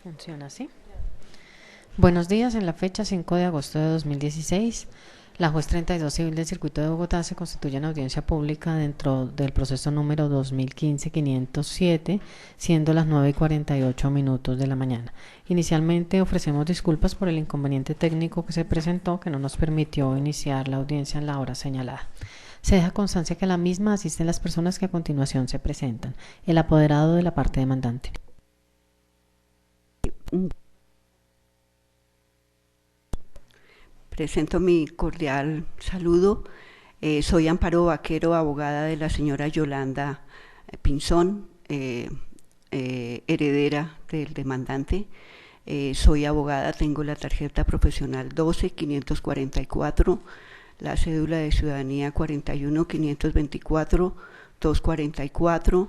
Funciona así. Buenos días, en la fecha 5 de agosto de 2016, la juez 32 civil del Circuito de Bogotá se constituye en audiencia pública dentro del proceso número 2015-507, siendo las 9:48 de la mañana. Inicialmente ofrecemos disculpas por el inconveniente técnico que se presentó, que no nos permitió iniciar la audiencia en la hora señalada. Se deja constancia que a la misma asisten las personas que a continuación se presentan. El apoderado de la parte demandante. Presento mi cordial saludo. Soy Amparo Vaquero, abogada de la señora Yolanda Pinzón, heredera del demandante. Soy abogada, tengo la tarjeta profesional 12-544, la cédula de ciudadanía 41-524-244,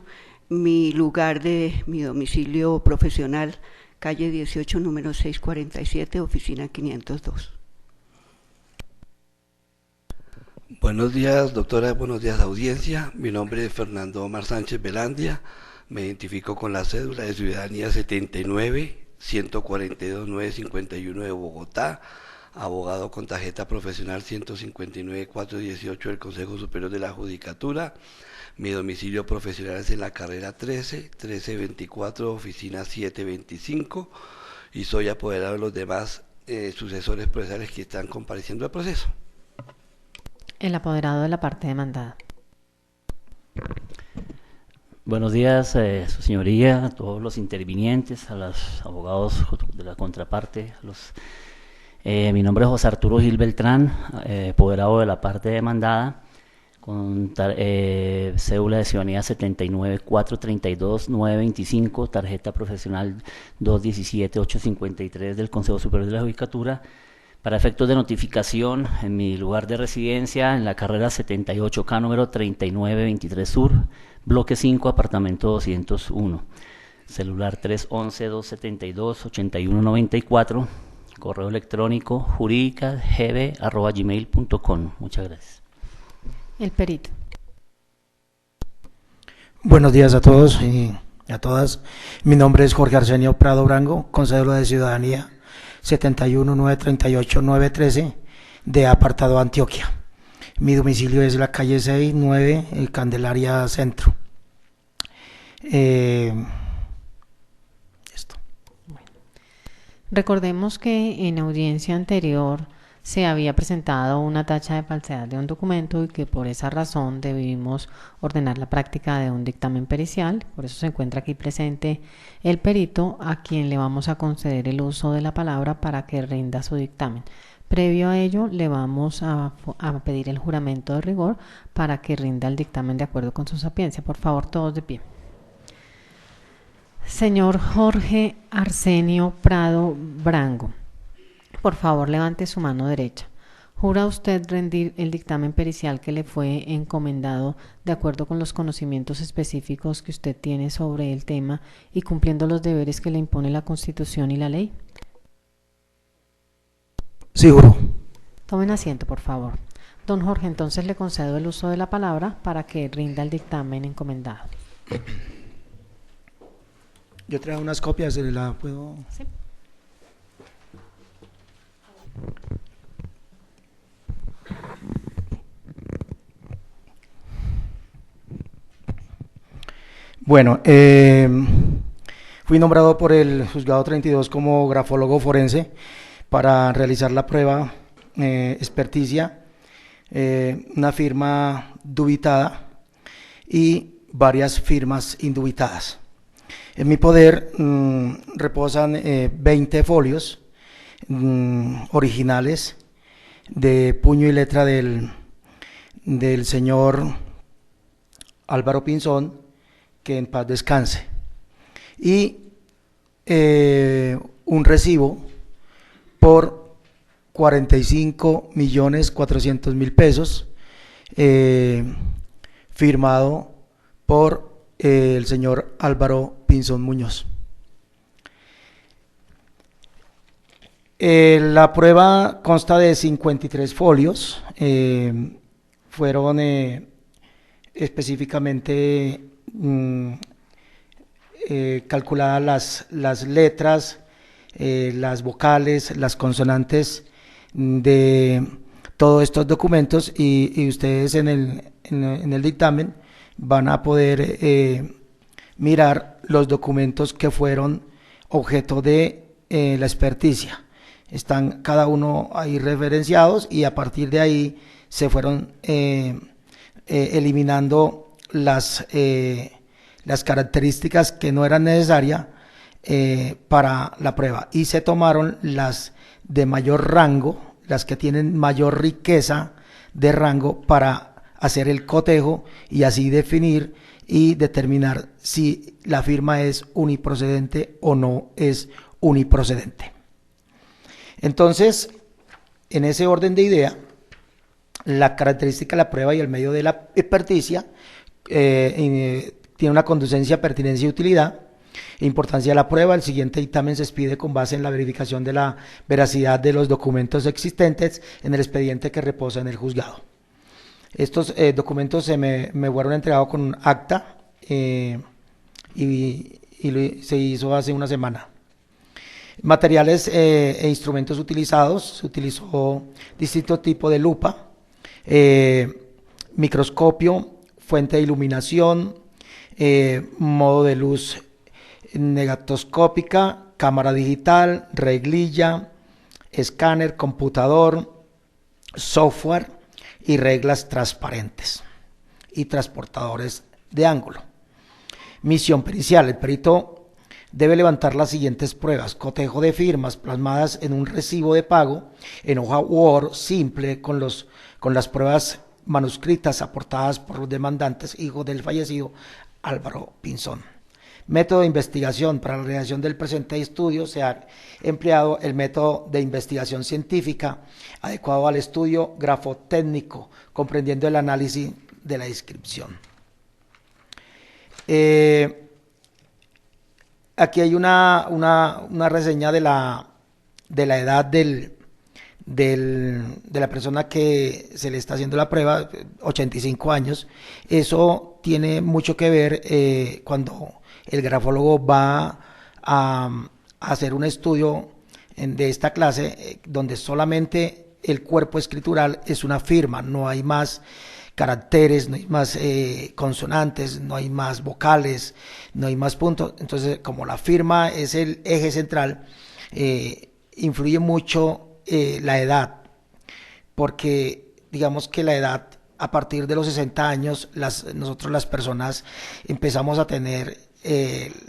mi lugar de mi domicilio profesional, calle 18, número 647, oficina 502. Buenos días, doctora, buenos días, audiencia. Mi nombre es Fernando Omar Sánchez Velandia. Me identifico con la cédula de ciudadanía 79-142-951 de Bogotá, abogado con tarjeta profesional 159-418 del Consejo Superior de la Judicatura. Mi domicilio profesional es en la carrera 13-1324, oficina 725, y soy apoderado de los demás sucesores procesales que están compareciendo al proceso. El apoderado de la parte demandada. Buenos días, su señoría, a todos los intervinientes, a los abogados de la contraparte. Mi nombre es José Arturo Gil Beltrán, apoderado de la parte demandada, con cédula de ciudadanía 79-432-925, tarjeta profesional 217-853 del Consejo Superior de la Judicatura, para efectos de notificación en mi lugar de residencia, en la carrera 78K, número 3923 Sur, bloque 5, apartamento 201, celular 311-272-8194, correo electrónico juridicagb@gmail.com. Muchas gracias. El perito. Buenos días a todos y a todas. Mi nombre es Jorge Arsenio Prado Brango, con cédula de ciudadanía 71-938-913 de apartado Antioquia. Mi domicilio es la calle 6-9, Candelaria Centro. Esto. Bueno. Recordemos que en audiencia anterior se había presentado una tacha de falsedad de un documento y que por esa razón debimos ordenar la práctica de un dictamen pericial. Por eso se encuentra aquí presente el perito, a quien le vamos a conceder el uso de la palabra para que rinda su dictamen. Previo a ello, le vamos a pedir el juramento de rigor para que rinda el dictamen de acuerdo con su sapiencia. Por favor, todos de pie. Señor Jorge Arsenio Prado Brango, por favor, levante su mano derecha. ¿Jura usted rendir el dictamen pericial que le fue encomendado de acuerdo con los conocimientos específicos que usted tiene sobre el tema y cumpliendo los deberes que le impone la Constitución y la ley? Sí, juro. Tomen asiento, por favor. Don Jorge, entonces le concedo el uso de la palabra para que rinda el dictamen encomendado. Yo traigo unas copias, ¿la puedo? Sí. Bueno, fui nombrado por el juzgado 32 como grafólogo forense para realizar la prueba experticia, una firma dubitada y varias firmas indubitadas. En mi poder reposan 20 folios originales de puño y letra del señor Álvaro Pinzón, que en paz descanse, y un recibo por 45.400.000 pesos, firmado por el señor Álvaro Pinzón Muñoz. La prueba consta de 53 folios, fueron específicamente calculadas las letras las vocales, las consonantes de todos estos documentos y ustedes en el dictamen van a poder mirar los documentos que fueron objeto de la experticia. Están cada uno ahí referenciados y a partir de ahí se fueron eliminando las características que no eran necesarias para la prueba y se tomaron las de mayor rango, las que tienen mayor riqueza de rango para hacer el cotejo y así definir y determinar si la firma es uniprocedente o no es uniprocedente. Entonces, en ese orden de idea, la característica de la prueba y el medio de la experticia tiene una conducencia, pertinencia y utilidad. Importancia de la prueba: el siguiente dictamen se expide con base en la verificación de la veracidad de los documentos existentes en el expediente que reposa en el juzgado. Estos documentos me fueron entregados con un acta y se hizo hace una semana. Materiales e instrumentos utilizados: se utilizó distintos tipos de lupa, microscopio, fuente de iluminación, modo de luz negatoscópica, cámara digital, reglilla, escáner, computador, software y reglas transparentes y transportadores de ángulo. Misión pericial: el perito debe levantar las siguientes pruebas: cotejo de firmas plasmadas en un recibo de pago en hoja Word simple con las pruebas manuscritas aportadas por los demandantes, hijos del fallecido Álvaro Pinzón. Método de investigación: para la realización del presente estudio se ha empleado el método de investigación científica adecuado al estudio grafotécnico, comprendiendo el análisis de la descripción. Aquí hay una reseña de la edad de la persona que se le está haciendo la prueba, 85 años. Eso tiene mucho que ver cuando el grafólogo va a hacer un estudio de esta clase, donde solamente el cuerpo escritural es una firma, no hay más caracteres, no hay más consonantes, no hay más vocales, no hay más puntos. Entonces, como la firma es el eje central, influye mucho la edad, porque digamos que la edad, a partir de los 60 años, nosotros las personas empezamos a tener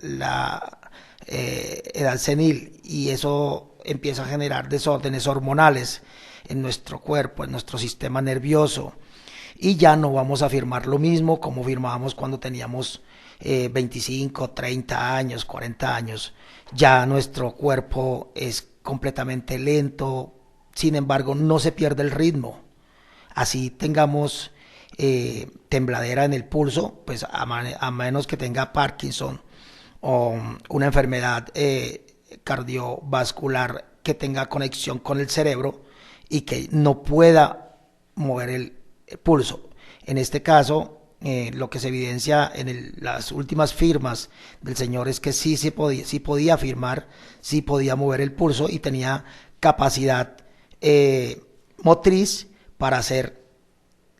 la edad senil, y eso empieza a generar desórdenes hormonales en nuestro cuerpo, en nuestro sistema nervioso, y ya no vamos a firmar lo mismo como firmábamos cuando teníamos 25, 30 años, 40 años. Ya nuestro cuerpo es completamente lento, sin embargo no se pierde el ritmo. Así tengamos tembladera en el pulso, pues a menos que tenga Parkinson o una enfermedad cardiovascular que tenga conexión con el cerebro y que no pueda mover el pulso. En este caso, lo que se evidencia en las últimas firmas del señor es que sí podía firmar, sí podía mover el pulso y tenía capacidad motriz para hacer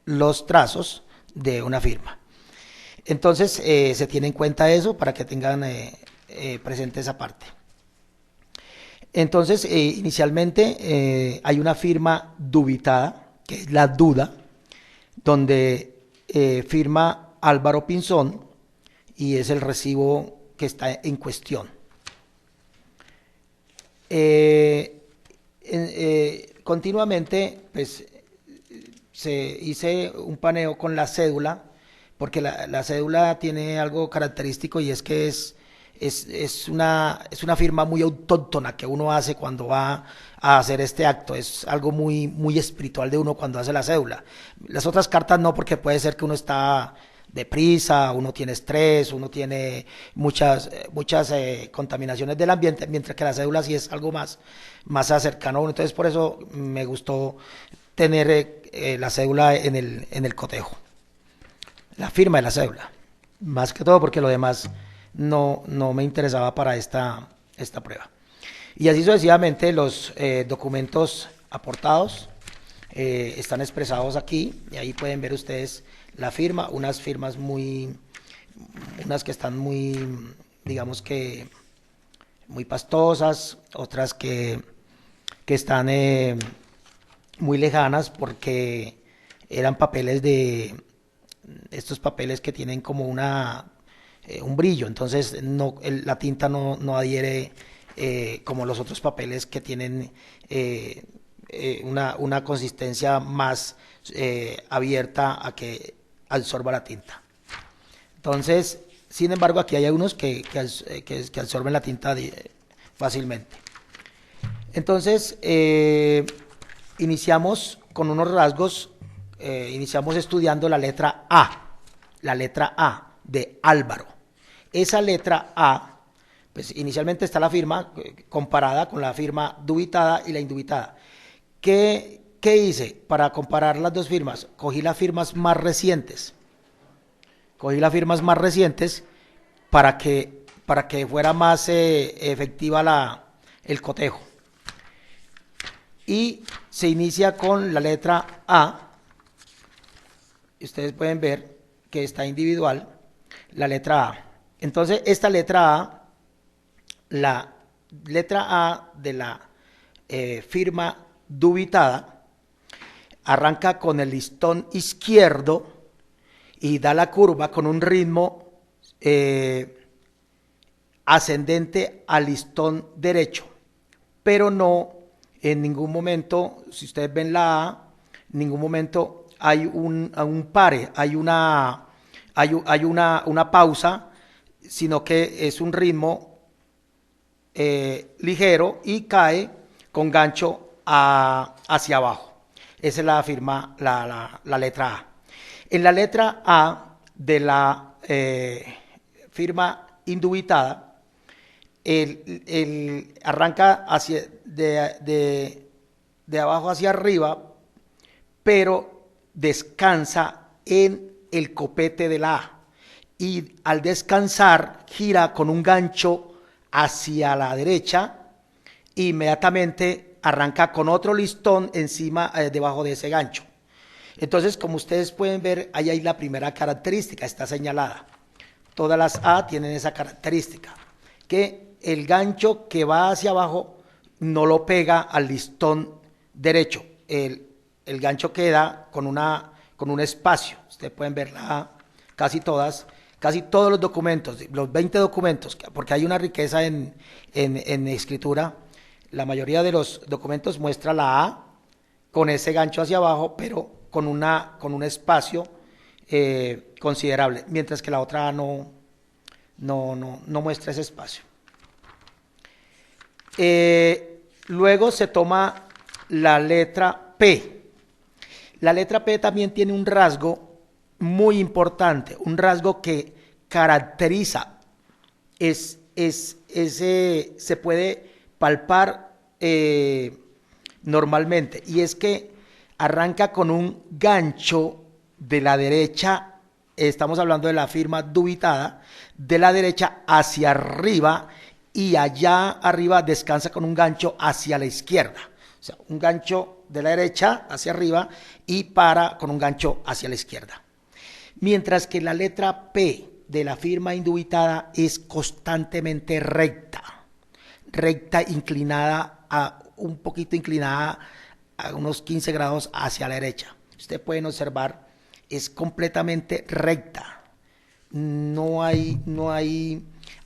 los trazos de una firma. Entonces se tiene en cuenta eso para que tengan presente esa parte. Entonces inicialmente hay una firma dubitada, que es la duda, donde firma Álvaro Pinzón y es el recibo que está en cuestión. Continuamente pues hice un paneo con la cédula, porque la cédula tiene algo característico, y es que es una firma muy autóctona que uno hace cuando va a hacer este acto. Es algo muy, muy espiritual de uno cuando hace la cédula. Las otras cartas no, porque puede ser que uno está deprisa, uno tiene estrés, uno tiene muchas contaminaciones del ambiente, mientras que la cédula sí es algo más cercano a uno. Entonces por eso me gustó tener la cédula en el cotejo, la firma de la cédula, más que todo porque lo demás no me interesaba para esta prueba. Y así sucesivamente los documentos aportados están expresados aquí, y ahí pueden ver ustedes la firma, unas que están muy, digamos que muy pastosas, otras que están muy lejanas porque eran papeles estos papeles que tienen como un brillo, entonces la tinta no adhiere como los otros papeles que tienen una consistencia más abierta a que absorba la tinta. Entonces, sin embargo, aquí hay algunos que absorben la tinta fácilmente. Entonces, iniciamos con unos rasgos, iniciamos estudiando la letra A de Álvaro. Esa letra A, pues inicialmente está la firma comparada con la firma dubitada y la indubitada. ¿Qué hice para comparar las dos firmas? Cogí las firmas más recientes. Para que fuera más efectiva el cotejo. Y se inicia con la letra A. Ustedes pueden ver que está individual la letra A. Entonces, esta letra A, la letra A de la firma dubitada, arranca con el listón izquierdo y da la curva con un ritmo ascendente al listón derecho, pero no en ningún momento, si ustedes ven la A, en ningún momento hay un pare, hay una pausa, sino que es un ritmo ligero y cae con gancho hacia abajo. Esa es la firma, la letra A. En la letra A de la firma indubitada, arranca de abajo hacia arriba, pero descansa en el copete de la A. Y al descansar, gira con un gancho hacia la derecha, e inmediatamente arranca con otro listón encima, debajo de ese gancho. Entonces, como ustedes pueden ver, ahí hay la primera característica, está señalada. Todas las A tienen esa característica, que el gancho que va hacia abajo no lo pega al listón derecho. El gancho queda con un espacio. Ustedes pueden ver la A, casi todos los documentos, los 20 documentos, porque hay una riqueza en escritura. La mayoría de los documentos muestra la A con ese gancho hacia abajo, pero con un espacio considerable, mientras que la otra A no muestra ese espacio. Luego se toma la letra P. La letra P también tiene un rasgo muy importante, un rasgo que caracteriza, se puede palpar normalmente, y es que arranca con un gancho de la derecha, estamos hablando de la firma dubitada, de la derecha hacia arriba, y allá arriba descansa con un gancho hacia la izquierda. O sea, un gancho de la derecha hacia arriba y para con un gancho hacia la izquierda. Mientras que la letra P de la firma indubitada es constantemente recta, un poquito inclinada a unos 15 grados hacia la derecha. Ustedes pueden observar, es completamente recta.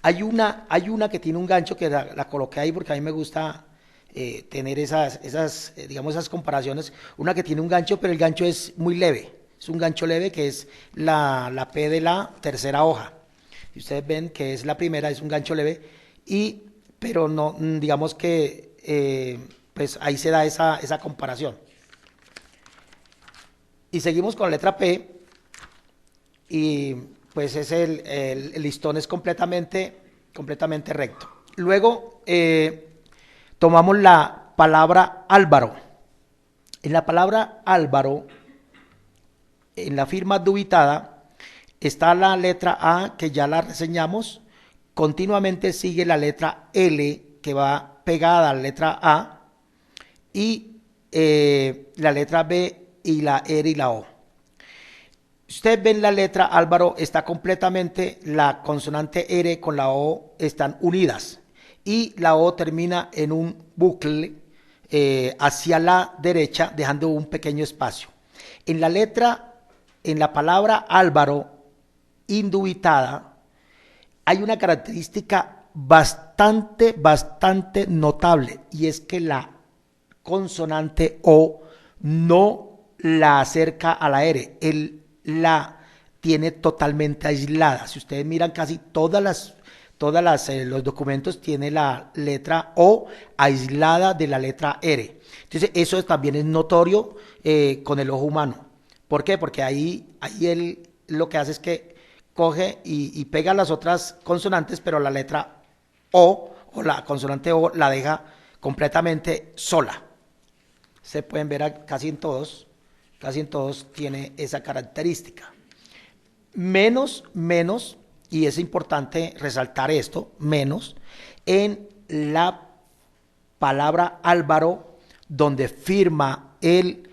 Hay una que tiene un gancho que la coloqué ahí porque a mí me gusta tener esas comparaciones. Una que tiene un gancho, pero el gancho es muy leve. Es un gancho leve, que es la P de la tercera hoja. Y ustedes ven que es la primera, es un gancho leve, pero no, digamos que pues ahí se da esa comparación. Y seguimos con la letra P, y pues el listón es completamente recto. Luego tomamos la palabra Álvaro. En la palabra Álvaro, en la firma dubitada, está la letra A, que ya la reseñamos. Continuamente sigue la letra L, que va pegada a la letra A y la letra B y la R y la O. Usted ven la letra Álvaro, está completamente, la consonante R con la O están unidas y la O termina en un bucle hacia la derecha, dejando un pequeño espacio. En la palabra Álvaro, indubitada, hay una característica bastante notable, y es que la consonante O no la acerca a la R, la tiene totalmente aislada. Si ustedes miran, casi los documentos tiene la letra O aislada de la letra R. Entonces eso también es notorio con el ojo humano. ¿Por qué? Porque ahí él lo que hace es que coge y pega las otras consonantes, pero la letra O la consonante O la deja completamente sola. Se pueden ver casi en todos tiene esa característica. Menos, y es importante resaltar esto, menos en la palabra Álvaro, donde firma el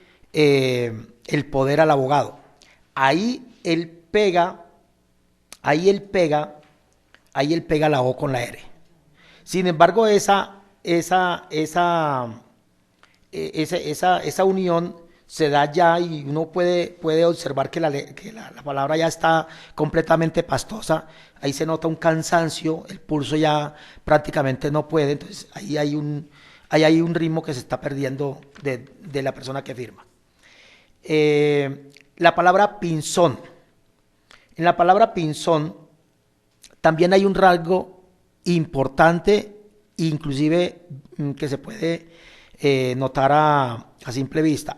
poder al abogado. Ahí él pega la O con la R. Sin embargo, esa unión se da ya, y uno puede observar que la palabra ya está completamente pastosa. Ahí se nota un cansancio, el pulso ya prácticamente no puede. Entonces ahí hay un ritmo que se está perdiendo de la persona que firma. La palabra pinzón. En la palabra pinzón también hay un rasgo importante, inclusive que se puede notar a simple vista.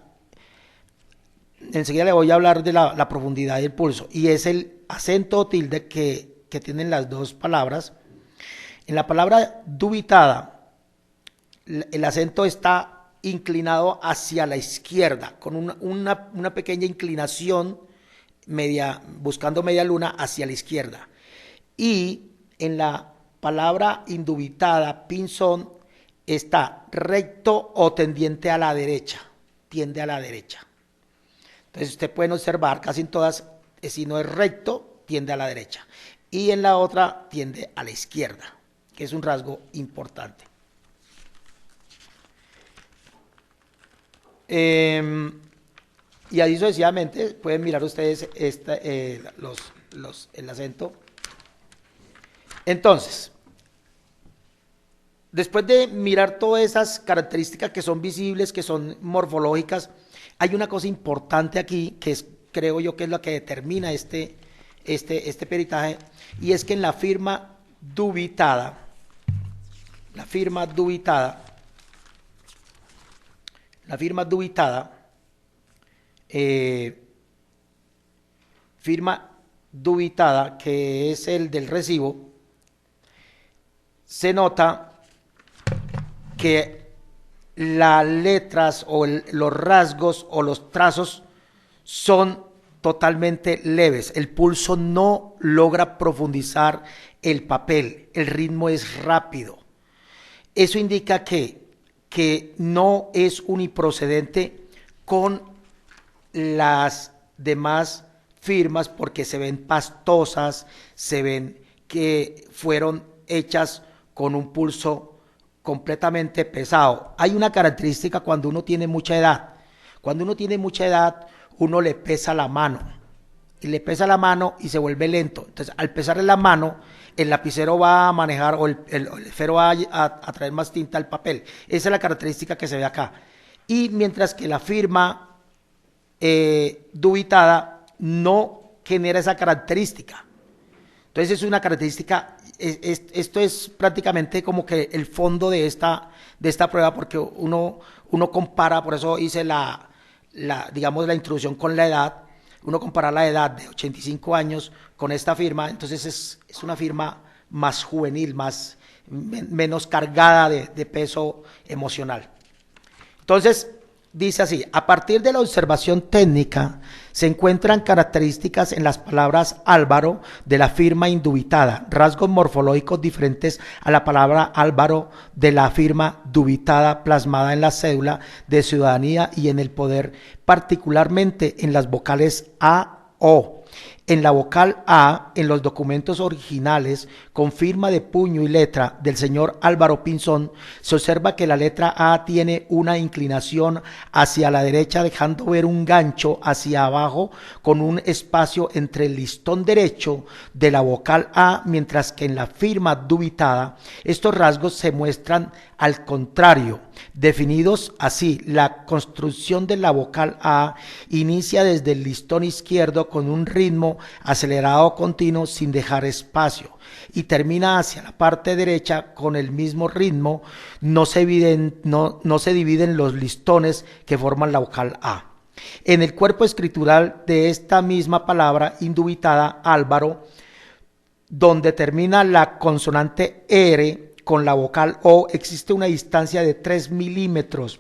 Enseguida le voy a hablar de la profundidad del pulso, y es el acento o tilde que tienen las dos palabras. En la palabra dubitada, el acento está inclinado hacia la izquierda, con una pequeña inclinación buscando media luna hacia la izquierda. Y en la palabra indubitada, pinzón, está recto o tendiente a la derecha, tiende a la derecha. Entonces usted puede observar casi en todas, si no es recto, tiende a la derecha, y en la otra tiende a la izquierda, que es un rasgo importante. Y así sucesivamente pueden mirar ustedes el acento. Entonces, después de mirar todas esas características que son visibles, que son morfológicas, hay una cosa importante aquí que creo yo que es lo que determina este peritaje, y es que en la firma dubitada, que es el del recibo, se nota que las letras o los rasgos o los trazos son totalmente leves. El pulso no logra profundizar el papel, el ritmo es rápido. Eso indica que no es uniprocedente con las demás firmas, porque se ven pastosas, se ven que fueron hechas con un pulso completamente pesado. Hay una característica cuando uno tiene mucha edad. Cuando uno tiene mucha edad, uno le pesa la mano. Y le pesa la mano y se vuelve lento. Entonces, al pesarle la mano, el lapicero va a manejar, o el esfero va a traer más tinta al papel. Esa es la característica que se ve acá. Y mientras que la firma dubitada no genera esa característica. Entonces, es una característica. Esto es prácticamente como que el fondo de esta prueba, porque uno compara, por eso hice digamos la introducción con la edad. Uno compara la edad de 85 años con esta firma, entonces es una firma más juvenil, menos cargada de peso emocional. Entonces, dice así: a partir de la observación técnica se encuentran características en las palabras Álvaro de la firma indubitada, rasgos morfológicos diferentes a la palabra Álvaro de la firma dubitada plasmada en la cédula de ciudadanía y en el poder, particularmente en las vocales A, O. En la vocal A, en los documentos originales con firma de puño y letra del señor Álvaro Pinzón, se observa que la letra A tiene una inclinación hacia la derecha, dejando ver un gancho hacia abajo con un espacio entre el listón derecho de la vocal A, mientras que en la firma dubitada estos rasgos se muestran al contrario, definidos así. La construcción de la vocal A inicia desde el listón izquierdo con un ritmo acelerado continuo sin dejar espacio y termina hacia la parte derecha con el mismo ritmo. No se dividen los listones que forman la vocal A. En el cuerpo escritural de esta misma palabra indubitada, Álvaro, donde termina la consonante R con la vocal O, existe una distancia de 3 milímetros,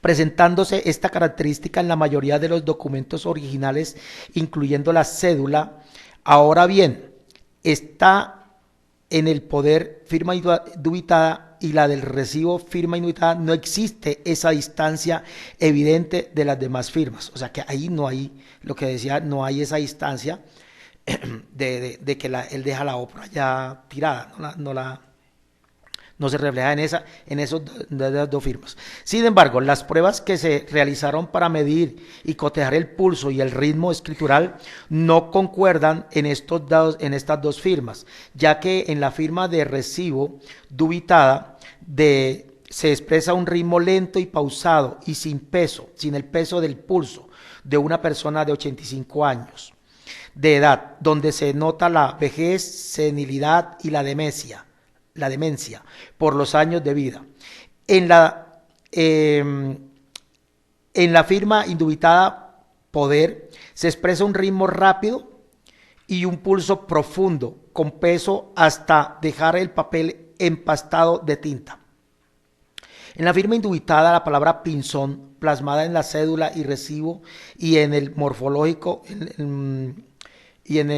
presentándose esta característica en la mayoría de los documentos originales, incluyendo la cédula. Ahora bien, está en el poder firma indubitada y la del recibo firma indubitada, no existe esa distancia evidente de las demás firmas. O sea que ahí no hay, lo que decía, no hay esa distancia de que él deja la O por allá tirada, no se refleja en esos dos firmas. Sin embargo, las pruebas que se realizaron para medir y cotejar el pulso y el ritmo escritural no concuerdan en estas dos firmas, ya que en la firma de recibo dubitada se expresa un ritmo lento y pausado y sin el peso del pulso de una persona de 85 años de edad, donde se nota la vejez, senilidad y la demencia por los años de vida. En la firma indubitada poder se expresa un ritmo rápido y un pulso profundo con peso hasta dejar el papel empastado de tinta. En la firma indubitada, la palabra Pinzón, plasmada en la cédula y recibo y en el morfológico y en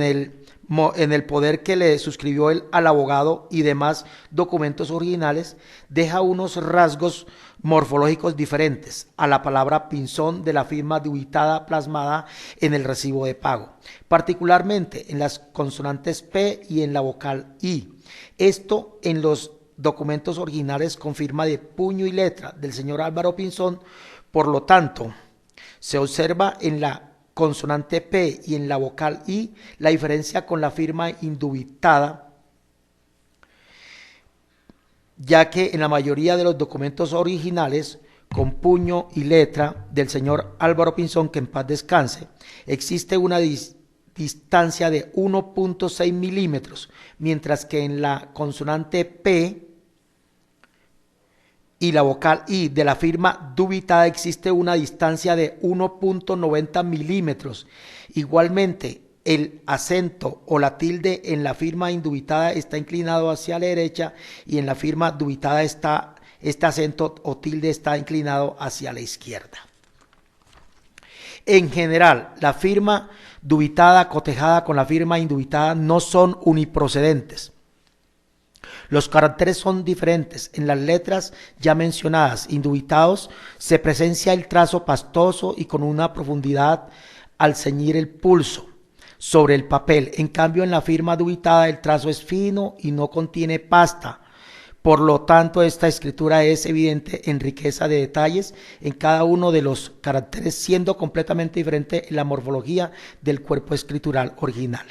el poder que le suscribió él al abogado y demás documentos originales, deja unos rasgos morfológicos diferentes a la palabra Pinzón de la firma dubitada plasmada en el recibo de pago, particularmente en las consonantes P y en la vocal I. Esto en los documentos originales con firma de puño y letra del señor Álvaro Pinzón. Por lo tanto, se observa en la consonante P y en la vocal I la diferencia con la firma indubitada, ya que en la mayoría de los documentos originales con puño y letra del señor Álvaro Pinzón, que en paz descanse, existe una distancia de 1.6 milímetros, mientras que en la consonante P y la vocal I de la firma dubitada existe una distancia de 1.90 milímetros. Igualmente, el acento o la tilde en la firma indubitada está inclinado hacia la derecha y en la firma dubitada este acento o tilde está inclinado hacia la izquierda. En general, la firma dubitada cotejada con la firma indubitada no son uniprocedentes. Los caracteres son diferentes. En las letras ya mencionadas, indubitados, se presencia el trazo pastoso y con una profundidad al ceñir el pulso sobre el papel. En cambio, en la firma dubitada el trazo es fino y no contiene pasta. Por lo tanto, esta escritura es evidente en riqueza de detalles en cada uno de los caracteres, siendo completamente diferente en la morfología del cuerpo escritural original.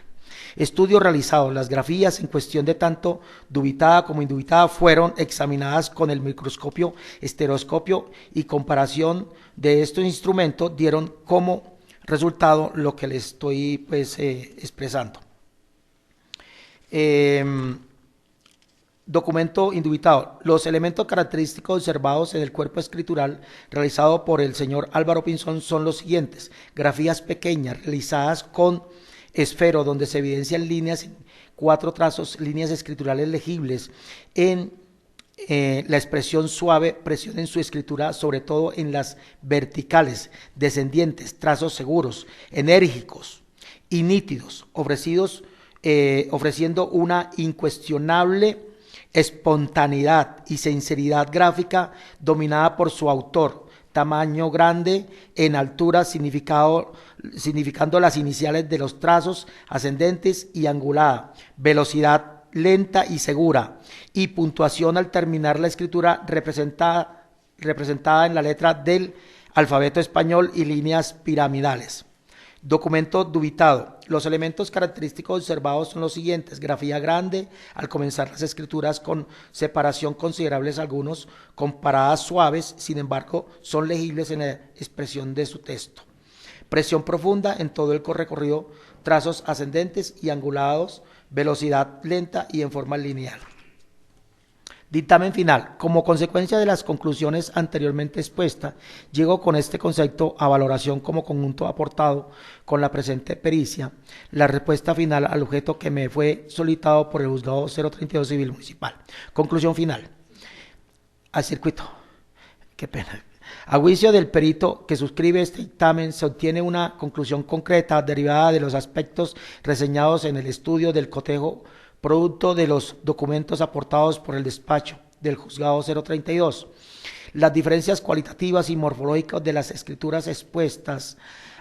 Estudios realizados. Las grafías en cuestión de tanto dubitada como indubitada fueron examinadas con el microscopio estereoscopio y comparación de estos instrumentos dieron como resultado lo que les estoy expresando. Documento indubitado. Los elementos característicos observados en el cuerpo escritural realizado por el señor Álvaro Pinzón son los siguientes: grafías pequeñas realizadas con esfero, donde se evidencian líneas en 4 trazos, líneas escriturales legibles en la expresión suave, presión en su escritura, sobre todo en las verticales, descendientes, trazos seguros, enérgicos y nítidos, ofreciendo una incuestionable espontaneidad y sinceridad gráfica dominada por su autor. Tamaño grande en altura, significando las iniciales de los trazos ascendentes y angulada, velocidad lenta y segura, y puntuación al terminar la escritura representada en la letra del alfabeto español y líneas piramidales. Documento dubitado. Los elementos característicos observados son los siguientes: grafía grande al comenzar las escrituras con separación considerables, algunos con paradas suaves, sin embargo son legibles en la expresión de su texto. Presión profunda en todo el recorrido, trazos ascendentes y angulados, velocidad lenta y en forma lineal. Dictamen final. Como consecuencia de las conclusiones anteriormente expuestas, llego con este concepto a valoración como conjunto aportado con la presente pericia, la respuesta final al objeto que me fue solicitado por el Juzgado 032 Civil Municipal. Conclusión final. Al circuito. Qué pena. A juicio del perito que suscribe este dictamen, se obtiene una conclusión concreta derivada de los aspectos reseñados en el estudio del cotejo, producto de los documentos aportados por el despacho del Juzgado 032. Las diferencias cualitativas y morfológicas de las escrituras expuestas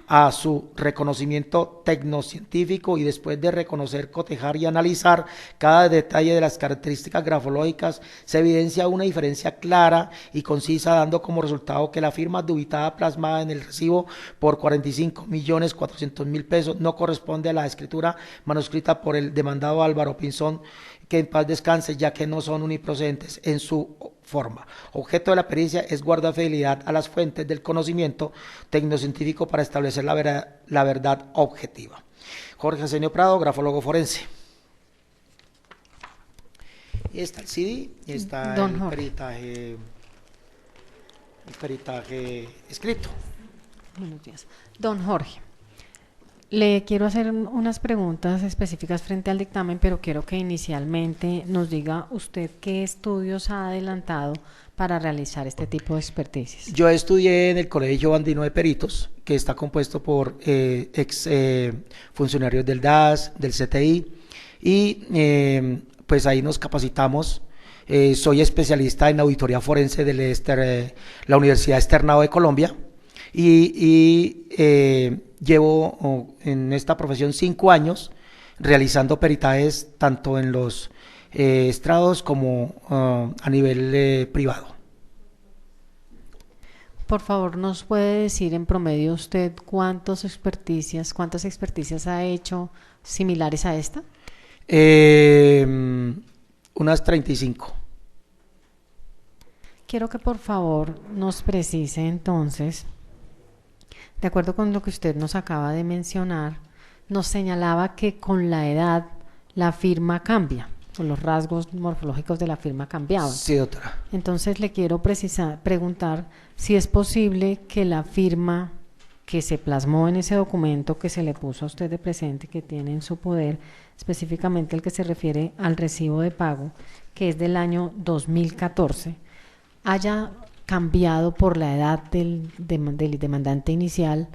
a su reconocimiento tecnocientífico, y después de reconocer, cotejar y analizar cada detalle de las características grafológicas, se evidencia una diferencia clara y concisa, dando como resultado que la firma dubitada plasmada en el recibo por 45.400.000 pesos no corresponde a la escritura manuscrita por el demandado Álvaro Pinzón, que en paz descanse, ya que no son uniprocedentes en su forma. Objeto de la pericia es guardar fidelidad a las fuentes del conocimiento tecnocientífico para establecer la verdad objetiva. Jorge Arsenio Prado, grafólogo forense. Y está el CD, y está el peritaje escrito. Buenos días. Don Jorge, le quiero hacer unas preguntas específicas frente al dictamen, pero quiero que inicialmente nos diga usted qué estudios ha adelantado para realizar este tipo de experticias. Yo estudié en el Colegio Andino de Peritos, que está compuesto por ex funcionarios del DAS, del CTI, y pues ahí nos capacitamos. Soy especialista en auditoría forense de la Universidad Externado de Colombia, y llevo en esta profesión 5 años realizando peritajes tanto en los estrados como a nivel privado. Por favor, ¿nos puede decir en promedio usted cuántas experticias ha hecho similares a esta? Unas 35. Quiero que por favor nos precise entonces, de acuerdo con lo que usted nos acaba de mencionar, nos señalaba que con la edad la firma cambia, o los rasgos morfológicos de la firma cambiaban. Sí, doctora. Entonces le quiero preguntar si es posible que la firma que se plasmó en ese documento que se le puso a usted de presente, que tiene en su poder, específicamente el que se refiere al recibo de pago, que es del año 2014, haya cambiado por la edad del demandante inicial,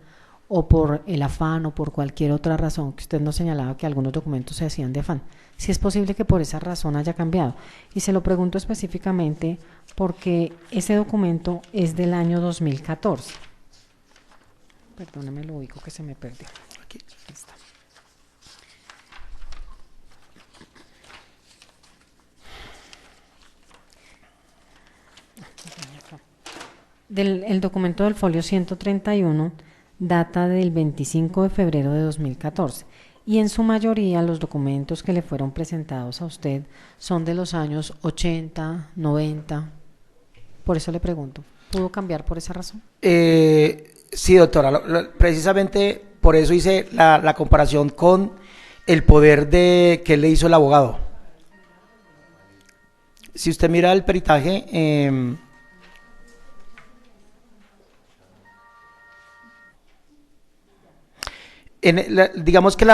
o por el afán, o por cualquier otra razón, que usted nos señalaba que algunos documentos se hacían de afán. Si es posible que por esa razón haya cambiado. Y se lo pregunto específicamente porque ese documento es del año 2014. Perdóname, lo ubico que se me perdió. Aquí está. El documento del folio 131 data del 25 de febrero de 2014, y en su mayoría los documentos que le fueron presentados a usted son de los años 80, 90. Por eso le pregunto, ¿pudo cambiar por esa razón? Sí, doctora, precisamente por eso hice la comparación con el poder que le hizo el abogado. Si usted mira el peritaje, digamos que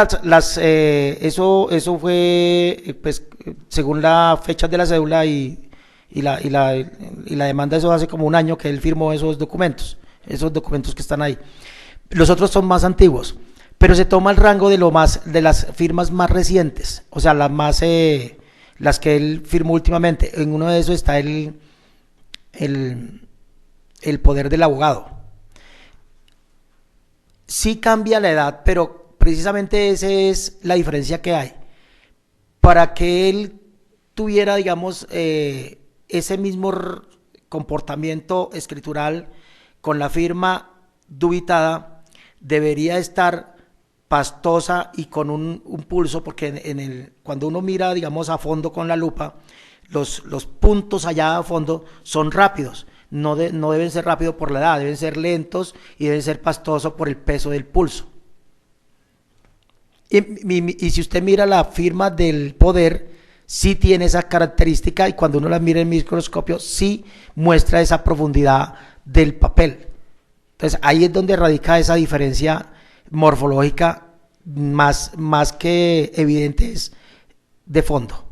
eso fue pues según la fecha de la cédula y y la demanda, eso hace como un año que él firmó esos documentos que están ahí. Los otros son más antiguos, pero se toma el rango de las firmas más recientes, o sea, las que él firmó últimamente. En uno de esos está el poder del abogado. Sí cambia la edad, pero precisamente esa es la diferencia que hay. Para que él tuviera, digamos, ese mismo comportamiento escritural con la firma dubitada, debería estar pastosa y con un pulso, porque cuando uno mira, digamos, a fondo con la lupa, los puntos allá a fondo son rápidos. No deben ser rápidos por la edad, deben ser lentos y deben ser pastosos por el peso del pulso. Y si usted mira la firma del poder, sí tiene esa característica, y cuando uno la mira en microscopio, sí muestra esa profundidad del papel. Entonces ahí es donde radica esa diferencia morfológica más que evidente, es de fondo.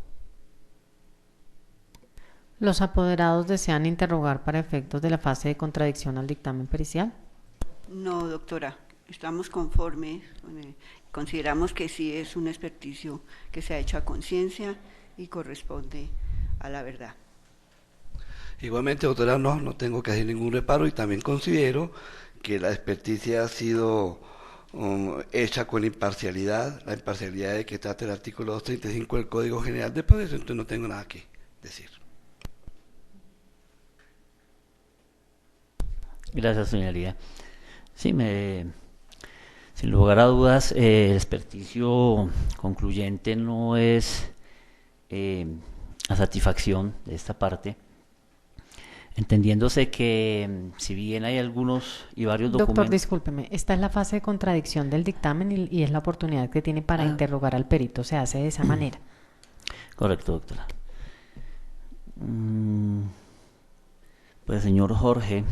¿Los apoderados desean interrogar para efectos de la fase de contradicción al dictamen pericial? No, doctora, estamos conformes, consideramos que sí es un experticio que se ha hecho a conciencia y corresponde a la verdad. Igualmente, doctora, no tengo que hacer ningún reparo, y también considero que la experticia ha sido hecha con imparcialidad, la imparcialidad de que trata el artículo 235 del Código General de Proceso, entonces no tengo nada que decir. Gracias, señoría. Sí, sin lugar a dudas, el experticio concluyente no es a satisfacción de esta parte, entendiéndose que si bien hay algunos y varios documentos... Doctor, discúlpeme, esta es la fase de contradicción del dictamen y es la oportunidad que tiene para interrogar al perito, se hace de esa manera. Correcto, doctora. Pues, señor Jorge,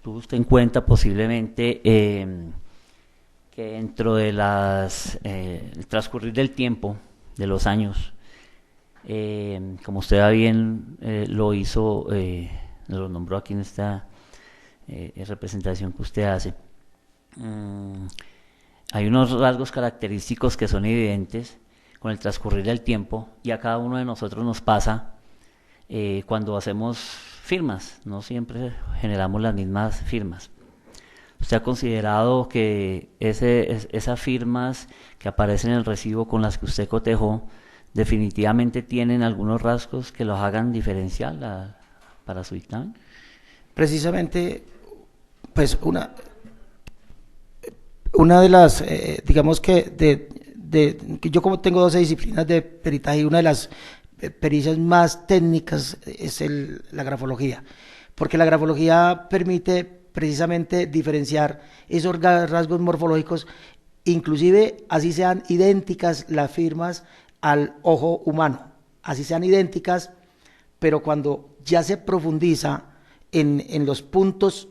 tuvo usted en cuenta posiblemente que dentro de el transcurrir del tiempo, de los años, como usted bien lo hizo, lo nombró aquí en esta representación que usted hace, hay unos rasgos característicos que son evidentes con el transcurrir del tiempo, y a cada uno de nosotros nos pasa cuando hacemos firmas, no siempre generamos las mismas firmas. ¿Usted ha considerado que esas firmas que aparecen en el recibo con las que usted cotejó definitivamente tienen algunos rasgos que los hagan diferencial para su dictamen? Precisamente, pues una de las, digamos que yo como tengo 12 disciplinas de peritaje, y una de las pericias más técnicas es la grafología, porque la grafología permite precisamente diferenciar esos rasgos morfológicos, inclusive así sean idénticas las firmas al ojo humano, así sean idénticas, pero cuando ya se profundiza en los puntos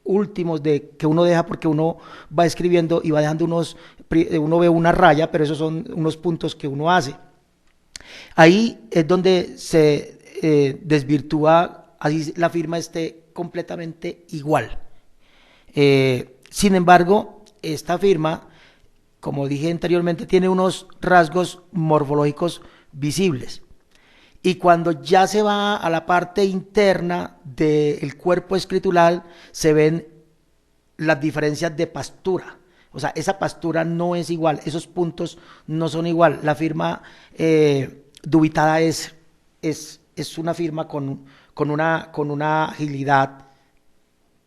últimos que uno deja, porque uno va escribiendo y va dejando uno ve una raya, pero esos son unos puntos que uno hace. Ahí es donde se desvirtúa, así la firma esté completamente igual. Sin embargo, esta firma, como dije anteriormente, tiene unos rasgos morfológicos visibles. Y cuando ya se va a la parte interna del cuerpo escritural, se ven las diferencias de pastura. O sea, esa pastura no es igual, esos puntos no son igual. La firma dubitada es una firma con una agilidad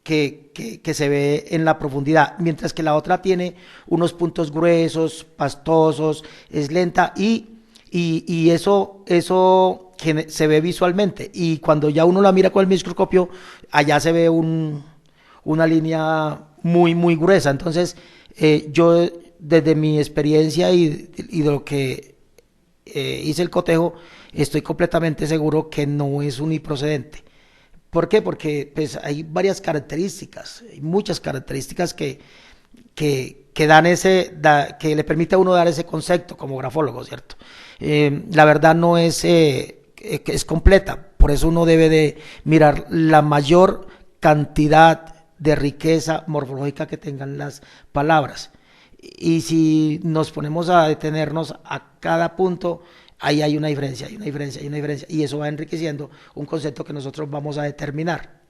que se ve en la profundidad, mientras que la otra tiene unos puntos gruesos, pastosos, es lenta, y eso se ve visualmente, y cuando ya uno la mira con el microscopio, allá se ve una línea muy, muy gruesa. Entonces, yo desde mi experiencia y de lo que hice el cotejo, estoy completamente seguro que no es uniprocedente. ¿Por qué? Porque pues hay varias características, hay muchas características que que dan que le permite a uno dar ese concepto como grafólogo, ¿cierto? La verdad no es, es completa, por eso uno debe de mirar la mayor cantidad de riqueza morfológica que tengan las palabras. Y si nos ponemos a detenernos a cada punto, ahí hay una diferencia, hay una diferencia, hay una diferencia, y eso va enriqueciendo un concepto que nosotros vamos a determinar,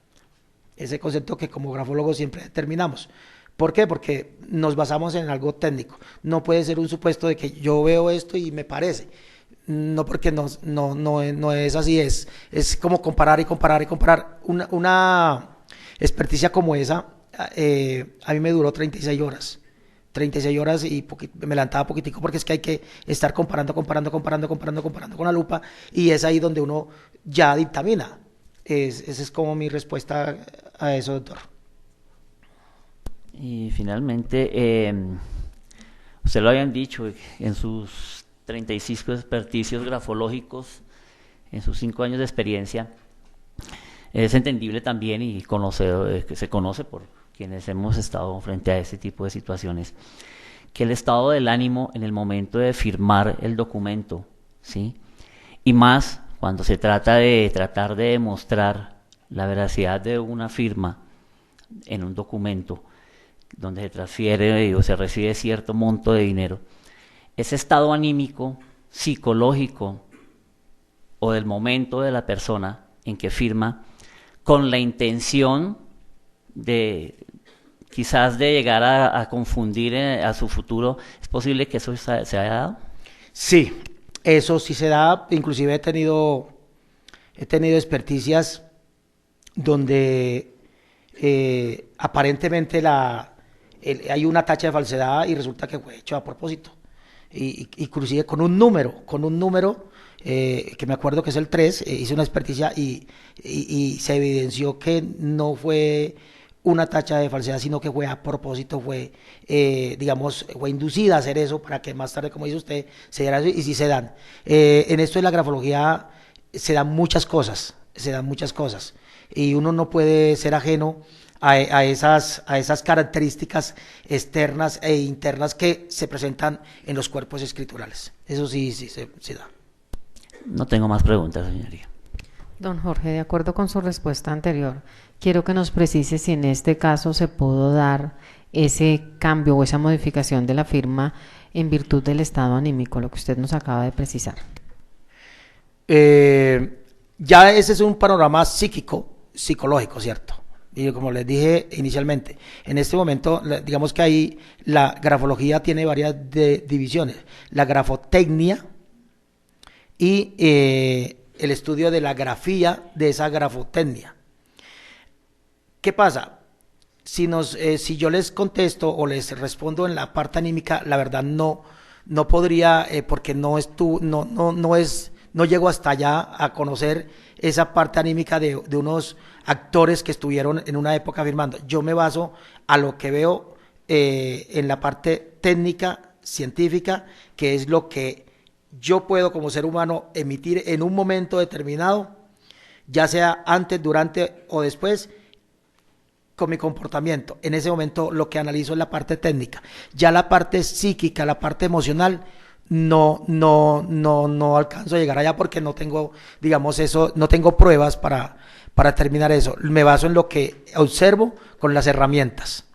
ese concepto que como grafólogos siempre determinamos. ¿Por qué? Porque nos basamos en algo técnico. No puede ser un supuesto de que yo veo esto y me parece. No, porque no es así, es como comparar y comparar y comparar. Una experticia como esa, a mí me duró 36 horas. 36 horas y me levantaba poquitico porque es que hay que estar comparando con la lupa, y es ahí donde uno ya dictamina. Esa es como mi respuesta a eso, doctor. Y finalmente, usted lo habían dicho, en sus 35 experticios grafológicos, en sus 5 años de experiencia, es entendible también y que se conoce por quienes hemos estado frente a este tipo de situaciones, que el estado del ánimo en el momento de firmar el documento, ¿sí? Y más cuando se trata de tratar de demostrar la veracidad de una firma en un documento donde se transfiere o se recibe cierto monto de dinero, ese estado anímico, psicológico o del momento de la persona en que firma, con la intención de quizás de llegar a confundir a su futuro, ¿es posible que eso se haya dado? Sí, eso sí se da. Inclusive he tenido experticias donde aparentemente hay una tacha de falsedad y resulta que fue hecho a propósito. Inclusive con un número que me acuerdo que es el 3, hice una experticia y se evidenció que no fue una tacha de falsedad, sino que fue a propósito, fue inducida a hacer eso para que más tarde, como dice usted, se diera eso, y sí se dan. En esto de la grafología se dan muchas cosas, y uno no puede ser ajeno a esas características externas e internas que se presentan en los cuerpos escriturales. Eso sí se da. No tengo más preguntas, señoría. Don Jorge, de acuerdo con su respuesta anterior, quiero que nos precise si en este caso se pudo dar ese cambio o esa modificación de la firma en virtud del estado anímico, lo que usted nos acaba de precisar. Ya ese es un panorama psicológico, ¿cierto? Y como les dije inicialmente, en este momento, digamos que ahí la grafología tiene varias divisiones. La grafotecnia y el estudio de la grafía de esa grafotecnia. ¿Qué pasa? Si yo les contesto o les respondo en la parte anímica, la verdad no podría, porque no llego hasta allá a conocer esa parte anímica de unos actores que estuvieron en una época firmando. Yo me baso a lo que veo en la parte técnica, científica, que es lo que yo puedo como ser humano emitir en un momento determinado, ya sea antes, durante o después, con mi comportamiento. En ese momento lo que analizo es la parte técnica. Ya la parte psíquica, la parte emocional, no alcanzo a llegar allá porque no tengo, no tengo pruebas para terminar eso. Me baso en lo que observo con las herramientas.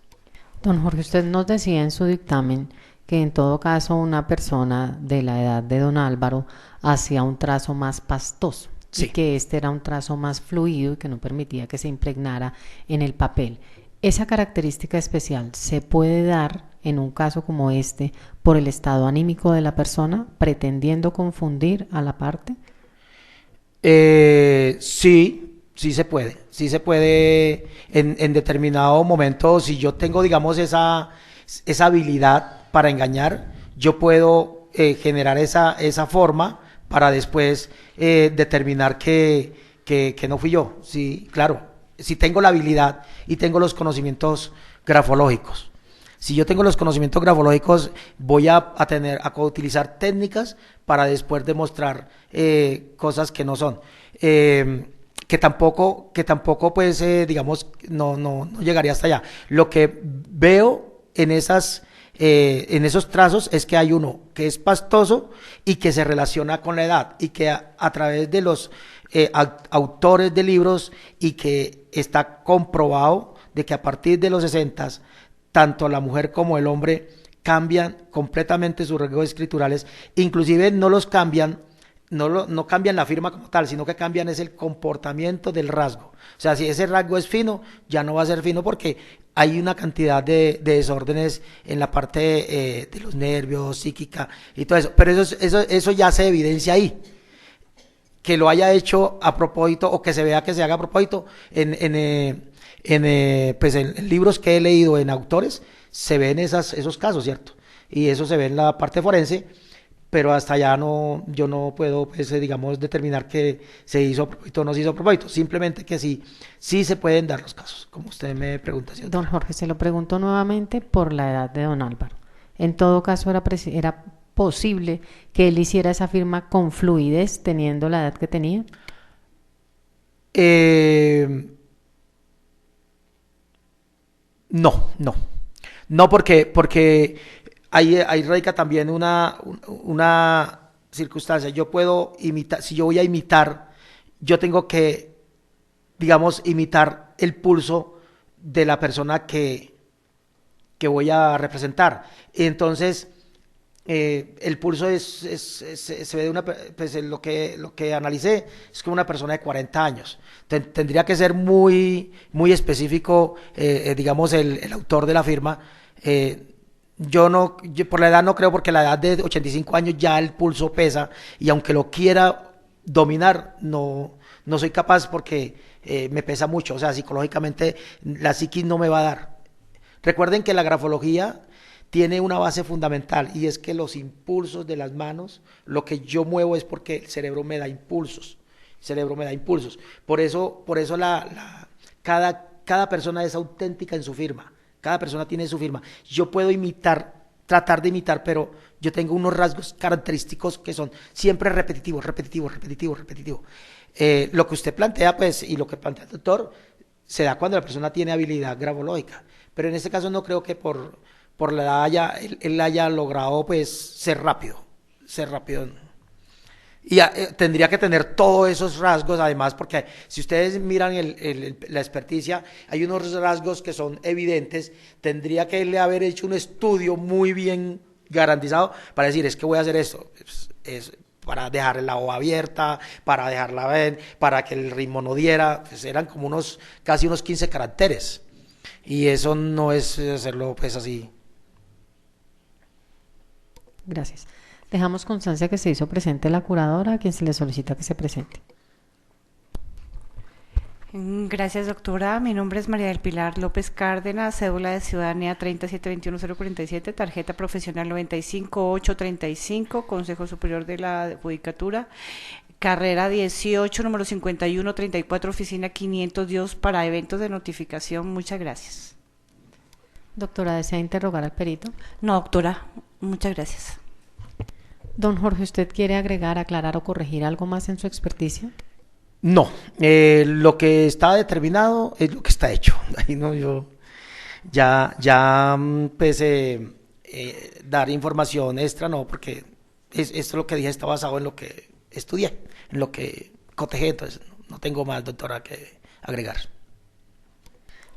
Don Jorge, usted nos decía en su dictamen que en todo caso una persona de la edad de don Álvaro hacía un trazo más pastoso, sí, y que este era un trazo más fluido y que no permitía que se impregnara en el papel. ¿Esa característica especial se puede dar en un caso como este por el estado anímico de la persona, pretendiendo confundir a la parte? Sí se puede en determinado momento. Si yo tengo, esa habilidad para engañar, yo puedo generar esa forma para después determinar que no fui yo. Sí, claro, si tengo la habilidad y tengo los conocimientos grafológicos. Si yo tengo los conocimientos grafológicos, voy a utilizar técnicas para después demostrar cosas que no son. Que tampoco pues, no llegaría hasta allá. Lo que veo en esos trazos es que hay uno que es pastoso y que se relaciona con la edad y que a través de los autores de libros y que está comprobado de que a partir de los 60 tanto la mujer como el hombre cambian completamente sus rasgos escriturales, inclusive no los cambian, no cambian la firma como tal, sino que cambian es el comportamiento del rasgo. O sea, si ese rasgo es fino, ya no va a ser fino porque hay una cantidad de desórdenes en la parte de los nervios, psíquica y todo eso. Pero eso ya se evidencia ahí. Que lo haya hecho a propósito o que se vea que se haga a propósito pues en libros que he leído en autores, se ven esos casos, ¿cierto? Y eso se ve en la parte forense, pero hasta allá yo no puedo, pues, digamos, determinar que se hizo a propósito o no se hizo a propósito. Simplemente que sí se pueden dar los casos, como usted me pregunta. ¿Sí? Don Jorge, se lo pregunto nuevamente por la edad de don Álvaro. En todo caso, era posible que él hiciera esa firma con fluidez teniendo la edad que tenía. No, porque ahí radica también una circunstancia. Yo puedo imitar, si yo voy a imitar, yo tengo que, digamos, imitar el pulso de la persona que voy a representar. Entonces, el pulso se ve de pues lo que analicé es como una persona de 40 años. Tendría que ser muy, muy específico, digamos, el autor de la firma. Yo por la edad no creo, porque la edad de 85 años ya el pulso pesa, y aunque lo quiera dominar, no soy capaz porque me pesa mucho. O sea, psicológicamente la psiquis no me va a dar. Recuerden que la grafología tiene una base fundamental, y es que los impulsos de las manos, lo que yo muevo es porque el cerebro me da impulsos. Por eso cada persona es auténtica en su firma. Cada persona tiene su firma. Yo puedo tratar de imitar, pero yo tengo unos rasgos característicos que son siempre repetitivos. Lo que usted plantea, pues, y lo que plantea el doctor, se da cuando la persona tiene habilidad grafológica. Pero en este caso no creo que por la edad él haya logrado, pues, ser rápido. Y tendría que tener todos esos rasgos, además, porque si ustedes miran la experticia, hay unos rasgos que son evidentes. Tendría que él haber hecho un estudio muy bien garantizado para decir, es que voy a hacer esto, es para dejar la O abierta, para dejarla ven, para que el ritmo no diera, pues eran como casi unos 15 caracteres, y eso no es hacerlo, pues, así. Gracias. Dejamos constancia que se hizo presente la curadora, a quien se le solicita que se presente. Gracias, doctora. Mi nombre es María del Pilar López Cárdenas, cédula de ciudadanía 3721047, tarjeta profesional 95835, Consejo Superior de la Judicatura, carrera 18, número 5134, oficina 502 para eventos de notificación. Muchas gracias. Doctora, ¿desea interrogar al perito? No, doctora. Muchas gracias. Don Jorge, ¿usted quiere agregar, aclarar o corregir algo más en su experticia? No, lo que está determinado es lo que está hecho. Ahí no, yo pues, dar información extra no, porque esto lo que dije está basado en lo que estudié, en lo que cotejé, entonces no tengo más, doctora, que agregar.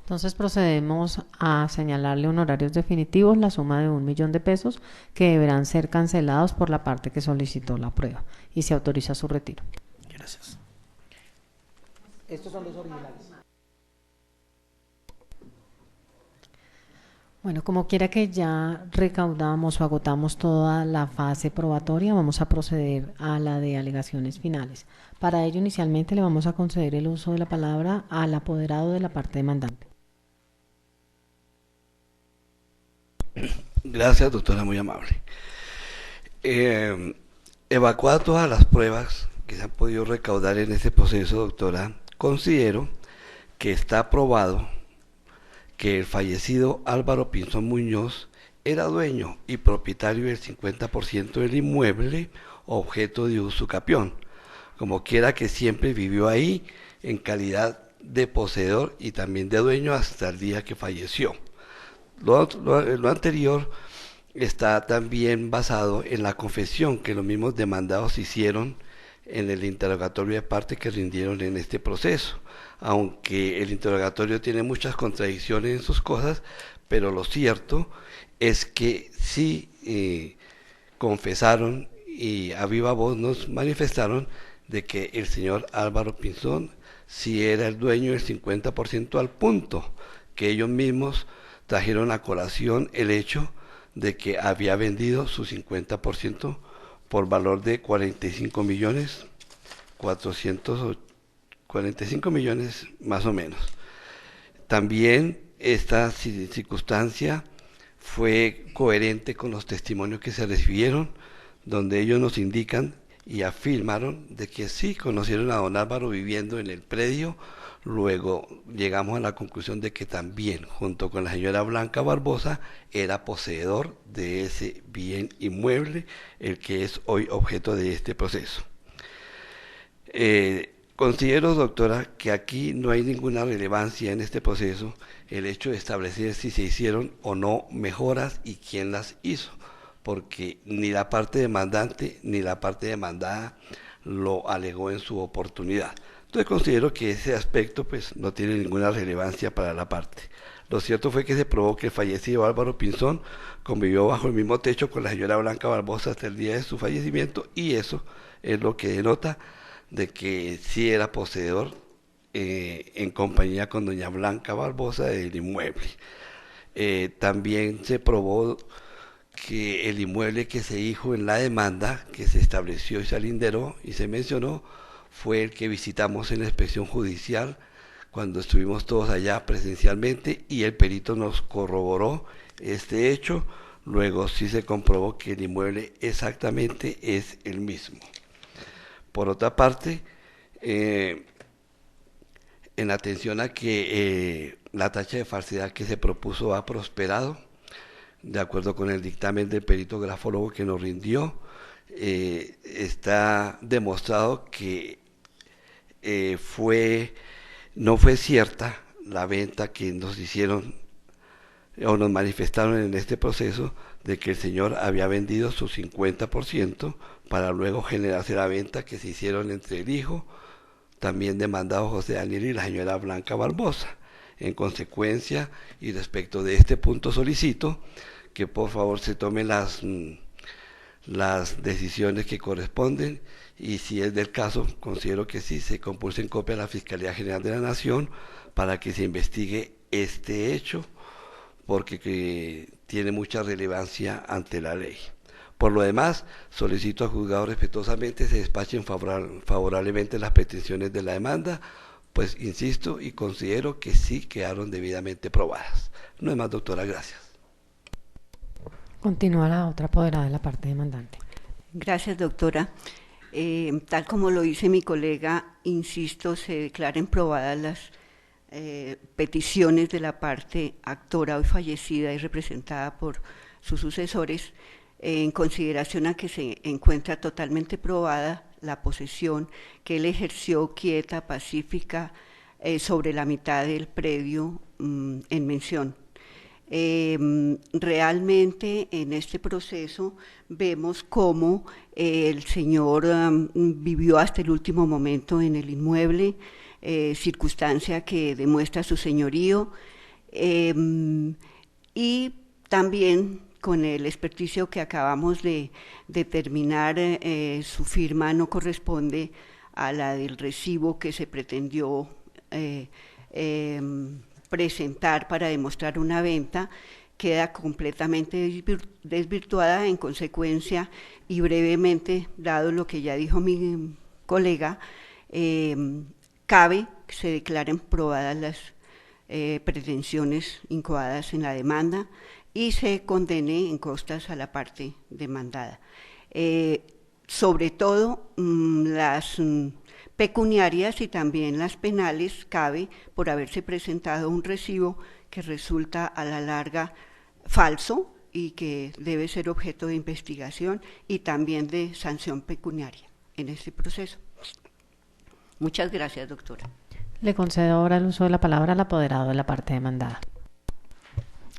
Entonces procedemos a señalarle honorarios definitivos, la suma de 1.000.000 de pesos, que deberán ser cancelados por la parte que solicitó la prueba, y se autoriza su retiro. Gracias. Estos son los originales. Bueno, como quiera que ya recaudamos o agotamos toda la fase probatoria, vamos a proceder a la de alegaciones finales. Para ello, inicialmente le vamos a conceder el uso de la palabra al apoderado de la parte demandante. Gracias, doctora, muy amable. Evacuadas todas las pruebas que se han podido recaudar en este proceso, doctora, considero que está probado que el fallecido Álvaro Pinzón Muñoz era dueño y propietario del 50% del inmueble objeto de usucapión, como quiera que siempre vivió ahí en calidad de poseedor y también de dueño hasta el día que falleció. Lo anterior está también basado en la confesión que los mismos demandados hicieron en el interrogatorio de parte que rindieron en este proceso. Aunque el interrogatorio tiene muchas contradicciones en sus cosas, pero lo cierto es que sí confesaron y a viva voz nos manifestaron de que el señor Álvaro Pinzón sí era el dueño del 50%, al punto que ellos mismos trajeron a colación el hecho de que había vendido su 50% por valor de 45 millones más o menos. También esta circunstancia fue coherente con los testimonios que se recibieron, donde ellos nos indican y afirmaron de que sí conocieron a don Álvaro viviendo en el predio. Luego llegamos a la conclusión de que también, junto con la señora Blanca Barbosa, era poseedor de ese bien inmueble, el que es hoy objeto de este proceso. Considero, doctora, que aquí no hay ninguna relevancia en este proceso el hecho de establecer si se hicieron o no mejoras y quién las hizo, porque ni la parte demandante ni la parte demandada lo alegó en su oportunidad. Entonces considero que ese aspecto pues no tiene ninguna relevancia para la parte. Lo cierto fue que se probó que el fallecido Álvaro Pinzón convivió bajo el mismo techo con la señora Blanca Barbosa hasta el día de su fallecimiento, y eso es lo que denota de que sí era poseedor en compañía con doña Blanca Barbosa del inmueble. También se probó que el inmueble que se dijo en la demanda, que se estableció y se alinderó y se mencionó, fue el que visitamos en la inspección judicial cuando estuvimos todos allá presencialmente, y el perito nos corroboró este hecho. Luego sí se comprobó que el inmueble exactamente es el mismo. Por otra parte, en atención a que la tacha de falsedad que se propuso ha prosperado, de acuerdo con el dictamen del perito grafólogo que nos rindió, está demostrado que no fue cierta la venta que nos hicieron o nos manifestaron en este proceso, de que el señor había vendido su 50% para luego generarse la venta que se hicieron entre el hijo, también demandado José Daniel, y la señora Blanca Barbosa. En consecuencia, y respecto de este punto, solicito que por favor se tomen las decisiones que corresponden, y si es del caso, considero que sí, se compulse en copia a la Fiscalía General de la Nación para que se investigue este hecho, porque tiene mucha relevancia ante la ley. Por lo demás, solicito al juzgado respetuosamente se despachen favorablemente las pretensiones de la demanda, pues insisto y considero que sí quedaron debidamente probadas. No es más, doctora, gracias. Continúa la otra apoderada de la parte demandante. Gracias, doctora. Tal como lo dice mi colega, insisto, se declaren probadas las peticiones de la parte actora hoy fallecida y representada por sus sucesores, en consideración a que se encuentra totalmente probada la posesión que él ejerció quieta, pacífica, sobre la mitad del predio en mención. Realmente en este proceso vemos cómo el señor vivió hasta el último momento en el inmueble, circunstancia que demuestra su señorío, y también con el experticio que acabamos de determinar, su firma no corresponde a la del recibo que se pretendió presentar para demostrar una venta, queda completamente desvirtuada. En consecuencia, y brevemente, dado lo que ya dijo mi colega, cabe que se declaren probadas las pretensiones incoadas en la demanda y se condene en costas a la parte demandada. Sobre todo las pecuniarias y también las penales cabe por haberse presentado un recibo que resulta a la larga falso y que debe ser objeto de investigación y también de sanción pecuniaria en este proceso. Muchas gracias, doctora. Le concedo ahora el uso de la palabra al apoderado de la parte demandada.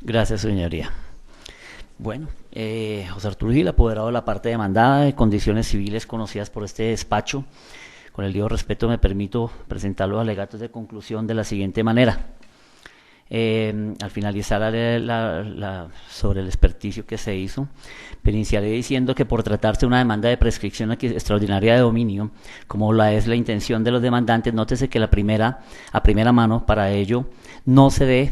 Gracias, señoría. Bueno, José Arturo Gil, apoderado de la parte demandada de condiciones civiles conocidas por este despacho. Con el debido respeto me permito presentar los alegatos de conclusión de la siguiente manera. Al finalizar sobre el experticio que se hizo, iniciaré diciendo que por tratarse de una demanda de prescripción extraordinaria de dominio, como la es la intención de los demandantes, nótese que a primera mano, para ello no se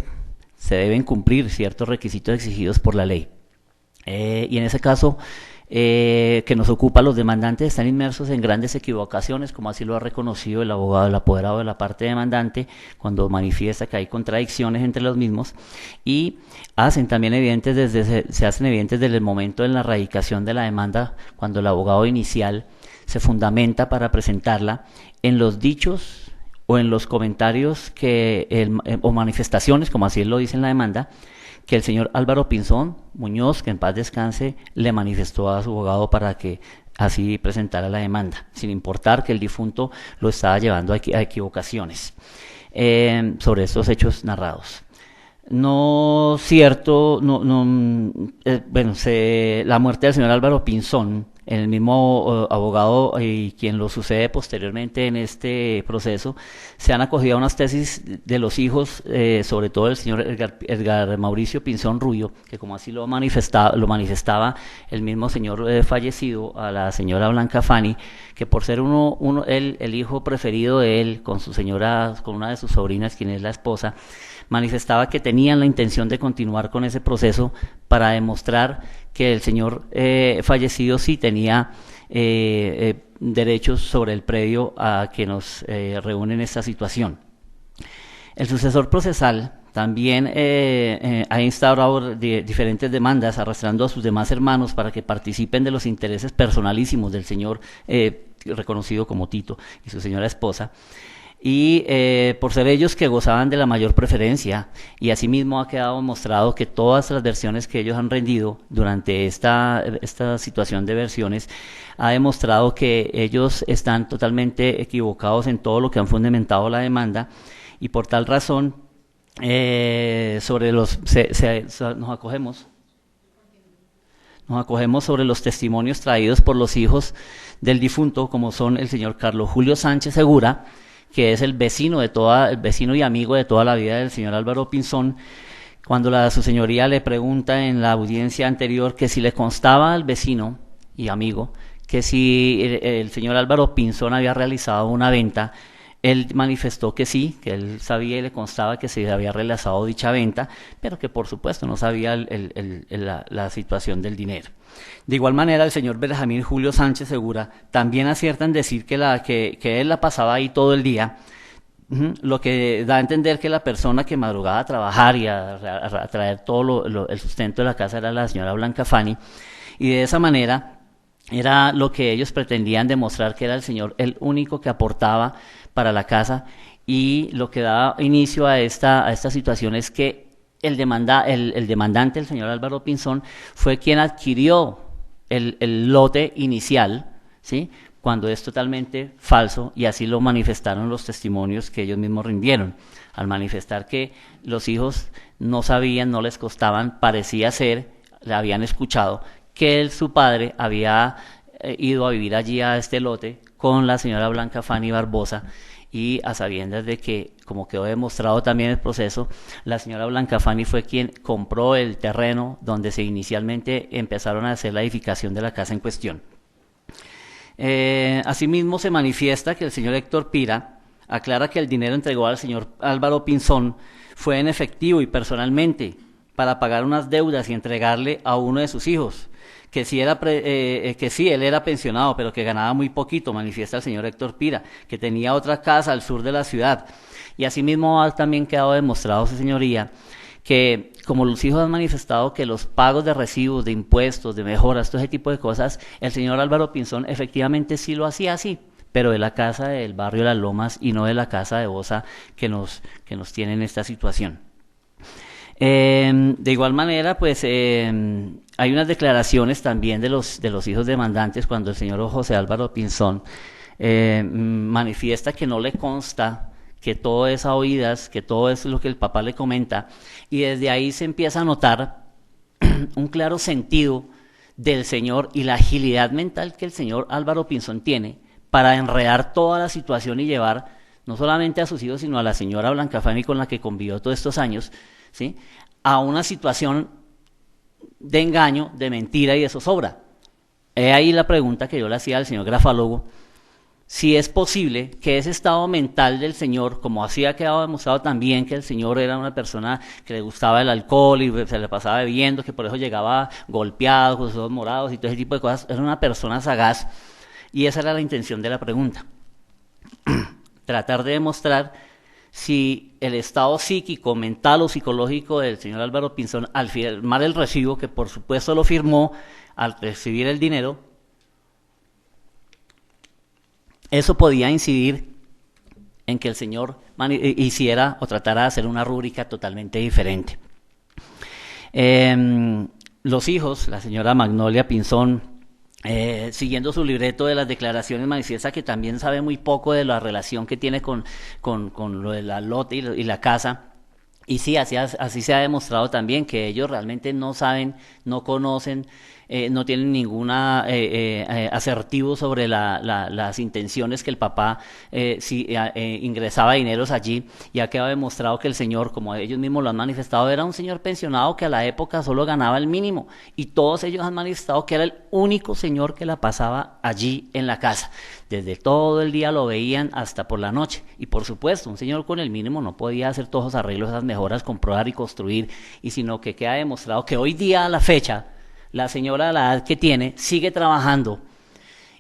deben cumplir ciertos requisitos exigidos por la ley. Y en ese caso que nos ocupa, los demandantes están inmersos en grandes equivocaciones, como así lo ha reconocido el abogado, el apoderado de la parte demandante, cuando manifiesta que hay contradicciones entre los mismos, y se hacen evidentes desde el momento de la radicación de la demanda, cuando el abogado inicial se fundamenta para presentarla en los dichos o en los comentarios o manifestaciones, como así lo dice en la demanda, que el señor Álvaro Pinzón Muñoz, que en paz descanse, le manifestó a su abogado para que así presentara la demanda, sin importar que el difunto lo estaba llevando a equivocaciones sobre estos hechos narrados. No cierto, la muerte del señor Álvaro Pinzón, el mismo abogado y quien lo sucede posteriormente en este proceso, se han acogido a unas tesis de los hijos, sobre todo el señor Edgar Mauricio Pinzón Rubio, que como así lo manifestaba el mismo señor fallecido, a la señora Blanca Fani, que por ser el hijo preferido de él, con una de sus sobrinas, quien es la esposa, manifestaba que tenían la intención de continuar con ese proceso para demostrar que el señor fallecido sí tenía derechos sobre el predio a que nos reúne en esta situación. El sucesor procesal también ha instaurado diferentes demandas, arrastrando a sus demás hermanos para que participen de los intereses personalísimos del señor reconocido como Tito y su señora esposa, y por ser ellos que gozaban de la mayor preferencia, y asimismo ha quedado mostrado que todas las versiones que ellos han rendido durante esta situación de versiones ha demostrado que ellos están totalmente equivocados en todo lo que han fundamentado la demanda, y por tal razón nos acogemos sobre los testimonios traídos por los hijos del difunto, como son el señor Carlos Julio Sánchez Segura, que es el vecino y amigo de toda la vida del señor Álvaro Pinzón, cuando su señoría le pregunta en la audiencia anterior que si le constaba al vecino y amigo que si el señor Álvaro Pinzón había realizado una venta, él manifestó que sí, que él sabía y le constaba que se había realizado dicha venta, pero que por supuesto no sabía la situación del dinero. De igual manera, el señor Benjamín Julio Sánchez Segura también acierta en decir que él la pasaba ahí todo el día, lo que da a entender que la persona que madrugaba a trabajar y a traer todo el sustento de la casa era la señora Blanca Fani, y de esa manera era lo que ellos pretendían demostrar, que era el señor el único que aportaba para la casa, y lo que da inicio a esta situación es que el demandante, el señor Álvaro Pinzón, fue quien adquirió el lote inicial, ¿sí?, cuando es totalmente falso, y así lo manifestaron los testimonios que ellos mismos rindieron. Al manifestar que los hijos no sabían, no les costaban, parecía ser, le habían escuchado, que su padre había ido a vivir allí a este lote con la señora Blanca Fani Barbosa, y a sabiendas de que, como quedó demostrado también en el proceso, la señora Blanca Fani fue quien compró el terreno donde se inicialmente empezaron a hacer la edificación de la casa en cuestión. Asimismo se manifiesta que el señor Héctor Pira aclara que el dinero entregado al señor Álvaro Pinzón fue en efectivo y personalmente para pagar unas deudas y entregarle a uno de sus hijos, que sí él era pensionado, pero que ganaba muy poquito, manifiesta el señor Héctor Pira, que tenía otra casa al sur de la ciudad. Y asimismo ha también quedado demostrado, su señoría, que como los hijos han manifestado que los pagos de recibos, de impuestos, de mejoras, todo ese tipo de cosas, el señor Álvaro Pinzón efectivamente sí lo hacía así, pero de la casa del barrio Las Lomas y no de la casa de Bosa que nos tiene en esta situación. De igual manera, pues hay unas declaraciones también de los hijos demandantes, cuando el señor José Álvaro Pinzón manifiesta que no le consta que todo es a oídas, que todo es lo que el papá le comenta, y desde ahí se empieza a notar un claro sentido del señor y la agilidad mental que el señor Álvaro Pinzón tiene para enredar toda la situación y llevar no solamente a sus hijos, sino a la señora Blanca Fanny con la que convivió todos estos años, ¿sí?, a una situación de engaño, de mentira y de zozobra. He ahí la pregunta que yo le hacía al señor grafólogo, si es posible que ese estado mental del señor, como así ha quedado demostrado también que el señor era una persona que le gustaba el alcohol y se le pasaba bebiendo, que por eso llegaba golpeado, con los ojos morados y todo ese tipo de cosas, era una persona sagaz, y esa era la intención de la pregunta. Tratar de demostrar si el estado psíquico, mental o psicológico del señor Álvaro Pinzón al firmar el recibo, que por supuesto lo firmó al recibir el dinero, eso podía incidir en que el señor hiciera o tratara de hacer una rúbrica totalmente diferente. Los hijos, la señora Magnolia Pinzón, siguiendo su libreto de las declaraciones, manifiesta que también sabe muy poco de la relación que tiene con lo de la lote y la casa. Y sí, así se ha demostrado también que ellos realmente no saben, no conocen, no tienen ninguna asertivo sobre las intenciones que el papá ingresaba dineros allí, y ha quedado demostrado que el señor, como ellos mismos lo han manifestado, era un señor pensionado que a la época solo ganaba el mínimo, y todos ellos han manifestado que era el único señor que la pasaba allí en la casa. Desde todo el día lo veían hasta por la noche, y por supuesto, un señor con el mínimo no podía hacer todos los arreglos, esas mejoras, comprobar y construir, y sino que queda demostrado que hoy día a la fecha, la señora a la edad que tiene sigue trabajando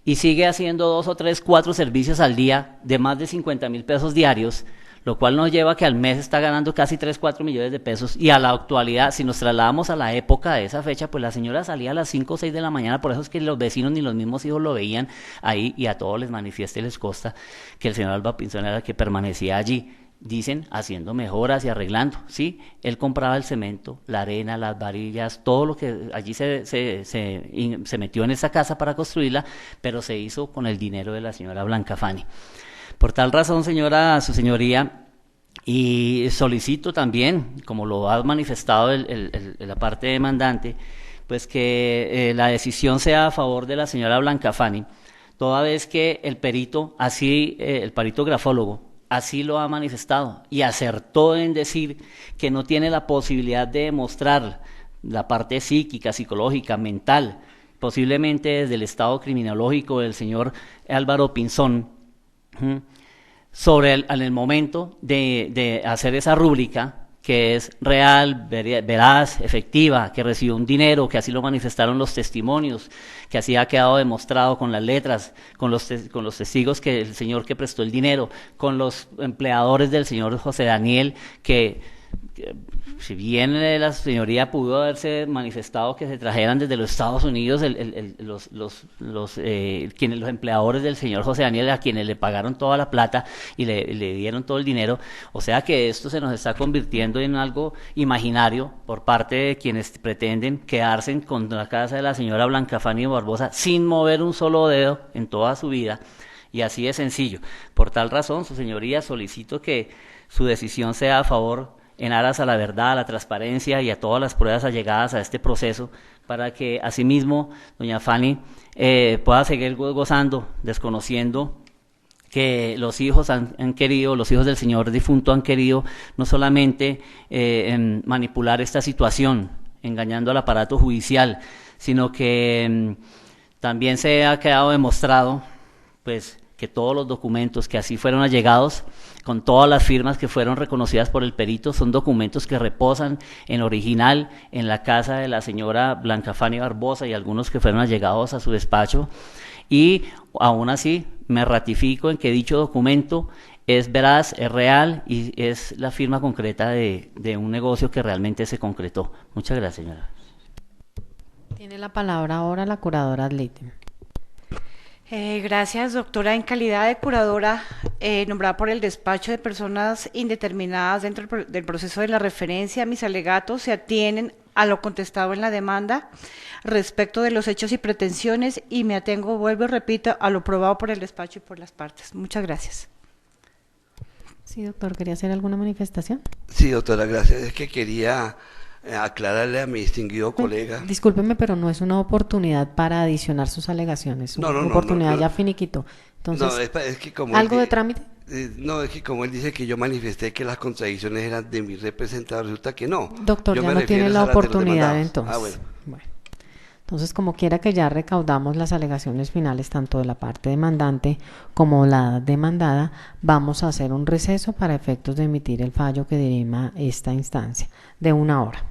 y sigue haciendo 2 o 3, 4 servicios al día de más de 50,000 pesos diarios, lo cual nos lleva a que al mes está ganando casi 3, 4 millones de pesos, y a la actualidad, si nos trasladamos a la época de esa fecha, pues la señora salía a las 5 o 6 de la mañana, por eso es que los vecinos ni los mismos hijos lo veían ahí, y a todos les manifiesta y les consta que el señor Álvaro Pinzón era el que permanecía allí. Dicen, haciendo mejoras y arreglando, ¿sí? Él compraba el cemento, la arena, las varillas, todo lo que allí se metió en esa casa para construirla, pero se hizo con el dinero de la señora Blanca Fanny. Por tal razón, señora, su señoría, y solicito también, como lo ha manifestado la parte demandante, pues que la decisión sea a favor de la señora Blanca Fanny, toda vez que el perito grafólogo, así lo ha manifestado y acertó en decir que no tiene la posibilidad de demostrar la parte psíquica, psicológica, mental, posiblemente desde el estado criminológico del señor Álvaro Pinzón, en el momento de hacer esa rúbrica, que es real, veraz, efectiva, que recibió un dinero, que así lo manifestaron los testimonios, que así ha quedado demostrado con las letras, con los testigos que el señor que prestó el dinero, con los empleadores del señor José Daniel, que si bien la señoría pudo haberse manifestado que se trajeran desde los Estados Unidos los empleadores del señor José Daniel, a quienes le pagaron toda la plata y le dieron todo el dinero, o sea que esto se nos está convirtiendo en algo imaginario por parte de quienes pretenden quedarse con la casa de la señora Blanca Fanny Barbosa sin mover un solo dedo en toda su vida, y así de sencillo. Por tal razón, su señoría, solicito que su decisión sea a favor, en aras a la verdad, a la transparencia y a todas las pruebas allegadas a este proceso, para que asimismo doña Fanny pueda seguir gozando, desconociendo que los hijos han querido, los hijos del señor difunto han querido no solamente manipular esta situación, engañando al aparato judicial, sino que también se ha quedado demostrado, pues, que todos los documentos que así fueron allegados, con todas las firmas que fueron reconocidas por el perito, son documentos que reposan en original en la casa de la señora Blanca Fanny Barbosa, y algunos que fueron allegados a su despacho, y aún así me ratifico en que dicho documento es veraz, es real y es la firma concreta de un negocio que realmente se concretó. Muchas gracias, señora. Tiene la palabra ahora la curadora Adlite. Gracias, doctora. En calidad de curadora nombrada por el despacho de personas indeterminadas dentro del proceso de la referencia, mis alegatos se atienen a lo contestado en la demanda respecto de los hechos y pretensiones, y me atengo, vuelvo y repito, a lo probado por el despacho y por las partes. Muchas gracias. Sí, doctor, ¿quería hacer alguna manifestación? Sí, doctora, gracias. Es que quería aclararle a mi distinguido colega. Discúlpeme, pero no es una oportunidad para adicionar sus alegaciones, No, una no, no, oportunidad no. ya finiquitó. Entonces, No, es que como ¿algo de trámite? No, es que como él dice que yo manifesté que las contradicciones eran de mi representado, resulta que no. Doctor, Yo ya me no refiero tiene es la a las de los oportunidad demandados. entonces. Ah, bueno. Bueno, entonces como quiera que ya recaudamos las alegaciones finales tanto de la parte demandante como la demandada, vamos a hacer un receso para efectos de emitir el fallo que dirima esta instancia de 1 hora.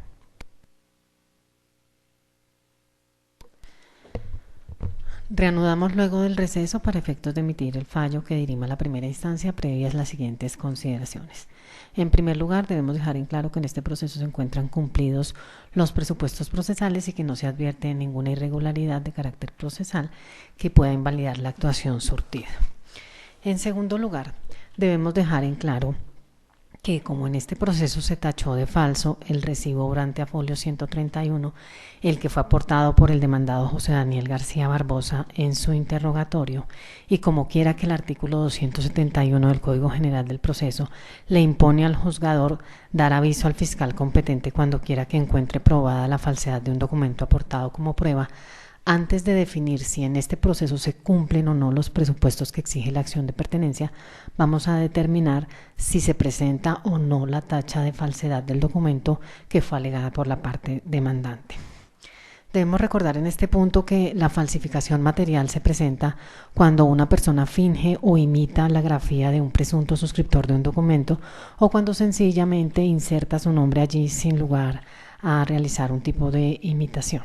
Reanudamos luego del receso para efectos de emitir el fallo que dirima la primera instancia previas las siguientes consideraciones. En primer lugar, debemos dejar en claro que en este proceso se encuentran cumplidos los presupuestos procesales y que no se advierte ninguna irregularidad de carácter procesal que pueda invalidar la actuación surtida. En segundo lugar, debemos dejar en claro que como en este proceso se tachó de falso el recibo obrante a folio 131, el que fue aportado por el demandado José Daniel García Barbosa en su interrogatorio, y como quiera que el artículo 271 del Código General del Proceso le impone al juzgador dar aviso al fiscal competente cuando quiera que encuentre probada la falsedad de un documento aportado como prueba, antes de definir si en este proceso se cumplen o no los presupuestos que exige la acción de pertenencia, vamos a determinar si se presenta o no la tacha de falsedad del documento que fue alegada por la parte demandante. Debemos recordar en este punto que la falsificación material se presenta cuando una persona finge o imita la grafía de un presunto suscriptor de un documento o cuando sencillamente inserta su nombre allí sin lugar a realizar un tipo de imitación.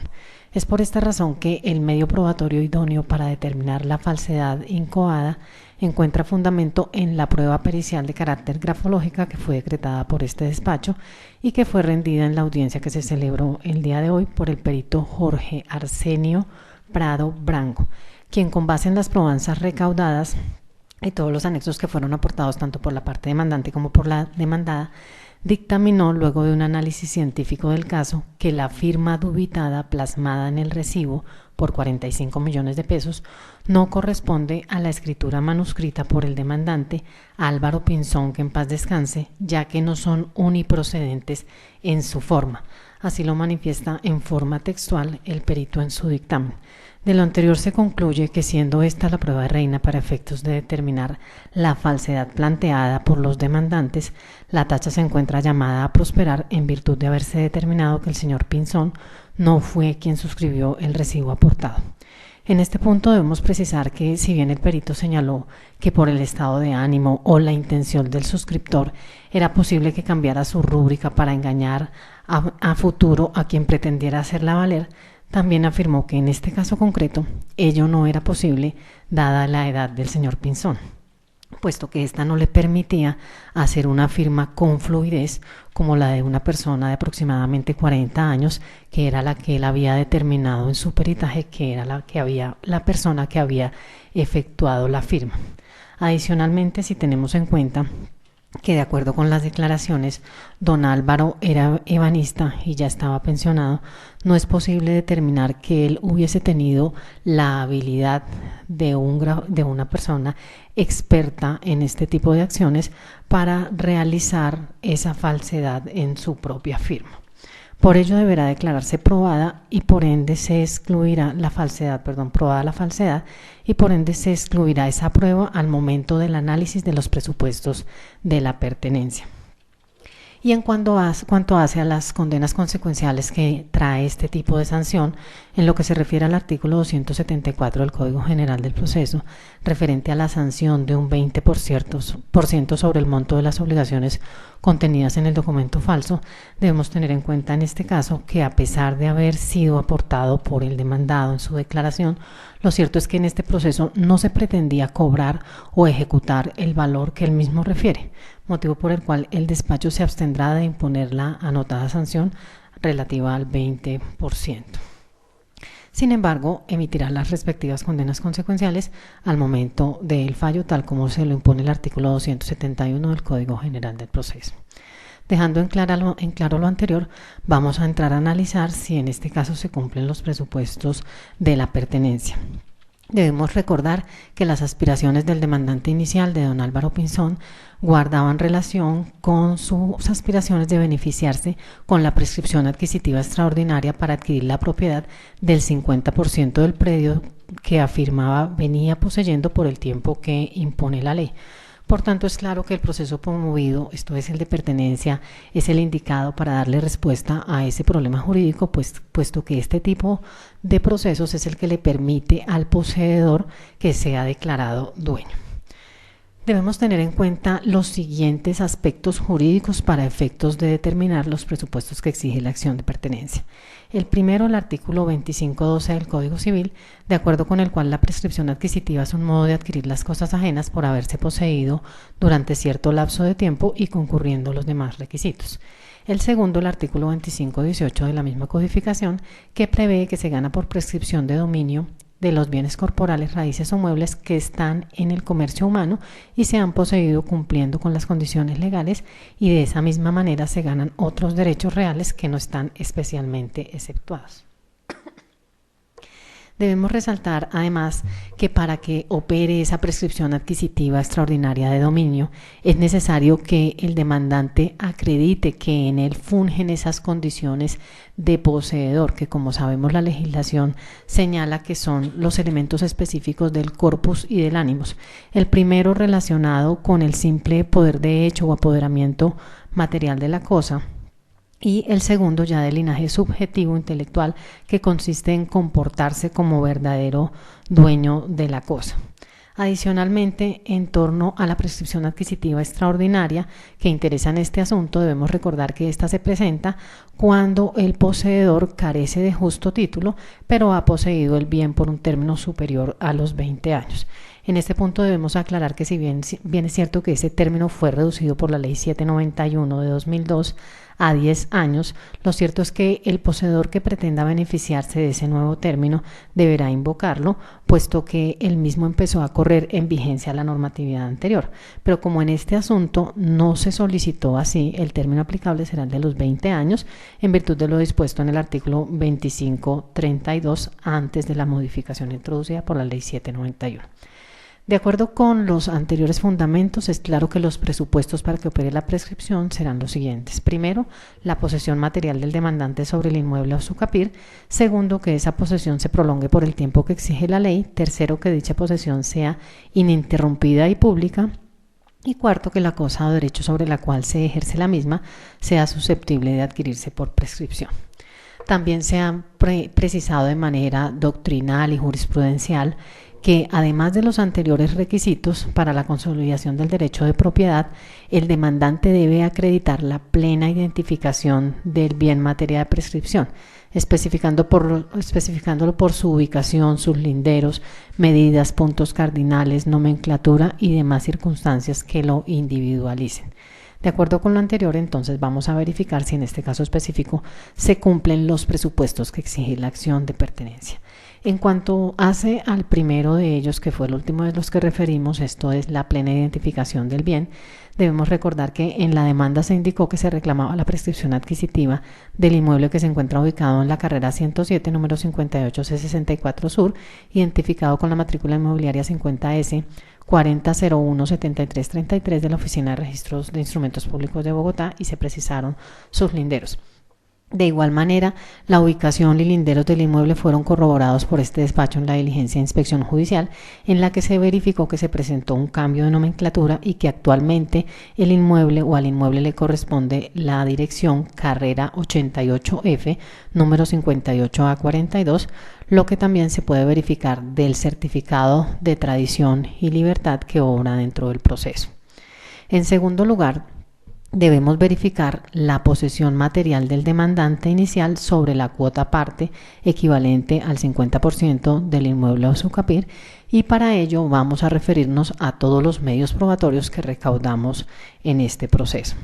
Es por esta razón que el medio probatorio idóneo para determinar la falsedad incoada encuentra fundamento en la prueba pericial de carácter grafológica que fue decretada por este despacho y que fue rendida en la audiencia que se celebró el día de hoy por el perito Jorge Arsenio Prado Branco, quien con base en las probanzas recaudadas y todos los anexos que fueron aportados tanto por la parte demandante como por la demandada, dictaminó, luego de un análisis científico del caso, que la firma dubitada plasmada en el recibo por 45 millones de pesos no corresponde a la escritura manuscrita por el demandante Álvaro Pinzón, que en paz descanse, ya que no son uniprocedentes en su forma. Así lo manifiesta en forma textual el perito en su dictamen. De lo anterior se concluye que, siendo esta la prueba reina para efectos de determinar la falsedad planteada por los demandantes, la tacha se encuentra llamada a prosperar en virtud de haberse determinado que el señor Pinzón no fue quien suscribió el recibo aportado. En este punto debemos precisar que, si bien el perito señaló que por el estado de ánimo o la intención del suscriptor era posible que cambiara su rúbrica para engañar a futuro a quien pretendiera hacerla valer, también afirmó que en este caso concreto ello no era posible dada la edad del señor Pinzón, puesto que ésta no le permitía hacer una firma con fluidez como la de una persona de aproximadamente 40 años, que era la que él había determinado en su peritaje que era la persona que había efectuado la firma. Adicionalmente, si tenemos en cuenta que, de acuerdo con las declaraciones, don Álvaro era ebanista y ya estaba pensionado, no es posible determinar que él hubiese tenido la habilidad de una persona experta en este tipo de acciones para realizar esa falsedad en su propia firma. Por ello deberá declararse probada y por ende se excluirá la falsedad, probada la falsedad y por ende se excluirá esa prueba al momento del análisis de los presupuestos de la pertenencia. Y en cuanto hace a las condenas consecuenciales que trae este tipo de sanción, en lo que se refiere al artículo 274 del Código General del Proceso, referente a la sanción de un 20% sobre el monto de las obligaciones contenidas en el documento falso, debemos tener en cuenta en este caso que, a pesar de haber sido aportado por el demandado en su declaración, lo cierto es que en este proceso no se pretendía cobrar o ejecutar el valor que él mismo refiere, motivo por el cual el despacho se abstendrá de imponer la anotada sanción relativa al 20%. Sin embargo, emitirá las respectivas condenas consecuenciales al momento del fallo, tal como se lo impone el artículo 271 del Código General del Proceso. Dejando en claro lo anterior, vamos a entrar a analizar si en este caso se cumplen los presupuestos de la pertenencia. Debemos recordar que las aspiraciones del demandante inicial de don Álvaro Pinzón guardaban relación con sus aspiraciones de beneficiarse con la prescripción adquisitiva extraordinaria para adquirir la propiedad del 50% del predio que afirmaba venía poseyendo por el tiempo que impone la ley. Por tanto, es claro que el proceso promovido, esto es el de pertenencia, es el indicado para darle respuesta a ese problema jurídico, puesto que este tipo de procesos es el que le permite al poseedor que sea declarado dueño. Debemos tener en cuenta los siguientes aspectos jurídicos para efectos de determinar los presupuestos que exige la acción de pertenencia. El primero, el artículo 2512 del Código Civil, de acuerdo con el cual la prescripción adquisitiva es un modo de adquirir las cosas ajenas por haberse poseído durante cierto lapso de tiempo y concurriendo los demás requisitos. El segundo, el artículo 2518 de la misma codificación, que prevé que se gana por prescripción de dominio de los bienes corporales, raíces o muebles que están en el comercio humano y se han poseído cumpliendo con las condiciones legales, y de esa misma manera se ganan otros derechos reales que no están especialmente exceptuados. Debemos resaltar además que para que opere esa prescripción adquisitiva extraordinaria de dominio es necesario que el demandante acredite que en él fungen esas condiciones de poseedor, que como sabemos la legislación señala que son los elementos específicos del corpus y del animus. El primero relacionado con el simple poder de hecho o apoderamiento material de la cosa, y el segundo ya del linaje subjetivo intelectual, que consiste en comportarse como verdadero dueño de la cosa. Adicionalmente, en torno a la prescripción adquisitiva extraordinaria que interesa en este asunto, debemos recordar que ésta se presenta cuando el poseedor carece de justo título, pero ha poseído el bien por un término superior a los 20 años. En este punto debemos aclarar que si bien es cierto que ese término fue reducido por la Ley 791 de 2002 a 10 años, lo cierto es que el poseedor que pretenda beneficiarse de ese nuevo término deberá invocarlo, puesto que el mismo empezó a correr en vigencia la normatividad anterior. Pero como en este asunto no se solicitó así, el término aplicable será el de los 20 años, en virtud de lo dispuesto en el artículo 2532 antes de la modificación introducida por la Ley 791. De acuerdo con los anteriores fundamentos, es claro que los presupuestos para que opere la prescripción serán los siguientes. Primero, la posesión material del demandante sobre el inmueble o su capir. Segundo, que esa posesión se prolongue por el tiempo que exige la ley. Tercero, que dicha posesión sea ininterrumpida y pública. Y cuarto, que la cosa o derecho sobre la cual se ejerce la misma sea susceptible de adquirirse por prescripción. También se ha precisado de manera doctrinal y jurisprudencial que además de los anteriores requisitos para la consolidación del derecho de propiedad, el demandante debe acreditar la plena identificación del bien materia de prescripción, especificándolo por su ubicación, sus linderos, medidas, puntos cardinales, nomenclatura y demás circunstancias que lo individualicen. De acuerdo con lo anterior, entonces vamos a verificar si en este caso específico se cumplen los presupuestos que exige la acción de pertenencia. En cuanto hace al primero de ellos, que fue el último de los que referimos, esto es la plena identificación del bien, debemos recordar que en la demanda se indicó que se reclamaba la prescripción adquisitiva del inmueble que se encuentra ubicado en la carrera 107, número 58C64 Sur, identificado con la matrícula inmobiliaria 50S 40017333 de la Oficina de Registros de Instrumentos Públicos de Bogotá, y se precisaron sus linderos. De igual manera, la ubicación y linderos del inmueble fueron corroborados por este despacho en la diligencia de inspección judicial, en la que se verificó que se presentó un cambio de nomenclatura y que actualmente el inmueble o al inmueble le corresponde la dirección carrera 88F, número 58A42, lo que también se puede verificar del certificado de tradición y libertad que obra dentro del proceso. En segundo lugar, debemos verificar la posesión material del demandante inicial sobre la cuota parte equivalente al 50% del inmueble o su capir, y para ello vamos a referirnos a todos los medios probatorios que recaudamos en este proceso.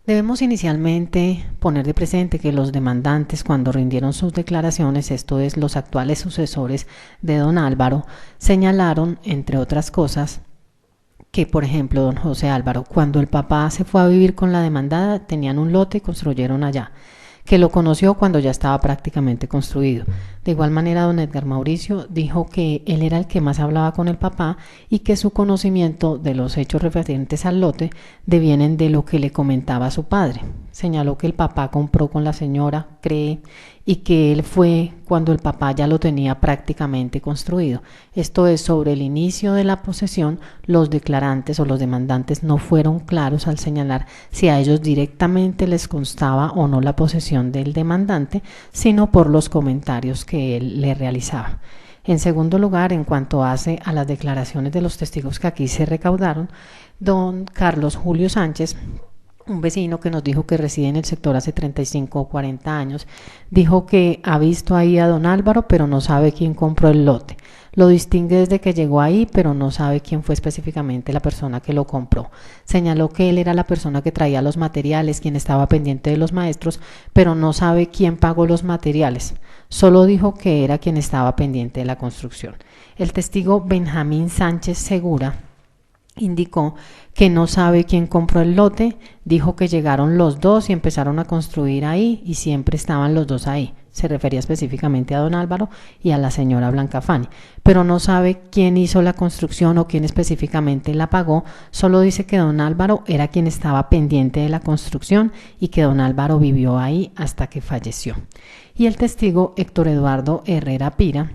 Debemos inicialmente poner de presente que los demandantes, cuando rindieron sus declaraciones, esto es, los actuales sucesores de don Álvaro, señalaron, entre otras cosas, que, por ejemplo, don José Álvaro, cuando el papá se fue a vivir con la demandada, tenían un lote y construyeron allá, que lo conoció cuando ya estaba prácticamente construido. De igual manera, don Edgar Mauricio dijo que él era el que más hablaba con el papá y que su conocimiento de los hechos referentes al lote devienen de lo que le comentaba su padre. Señaló que el papá compró con la señora, cree, y que él fue cuando el papá ya lo tenía prácticamente construido. Esto es, sobre el inicio de la posesión, los declarantes o los demandantes no fueron claros al señalar si a ellos directamente les constaba o no la posesión del demandante, sino por los comentarios que él le realizaba. En segundo lugar, en cuanto hace a las declaraciones de los testigos que aquí se recaudaron, don Carlos Julio Sánchez, un vecino que nos dijo que reside en el sector hace 35 o 40 años, dijo que ha visto ahí a don Álvaro, pero no sabe quién compró el lote. Lo distingue desde que llegó ahí, pero no sabe quién fue específicamente la persona que lo compró. Señaló que él era la persona que traía los materiales, quien estaba pendiente de los maestros, pero no sabe quién pagó los materiales. Solo dijo que era quien estaba pendiente de la construcción. El testigo Benjamín Sánchez Segura indicó que no sabe quién compró el lote, dijo que llegaron los dos y empezaron a construir ahí y siempre estaban los dos ahí. Se refería específicamente a don Álvaro y a la señora Blanca Fani, pero no sabe quién hizo la construcción o quién específicamente la pagó, solo dice que don Álvaro era quien estaba pendiente de la construcción y que don Álvaro vivió ahí hasta que falleció. Y el testigo Héctor Eduardo Herrera Pira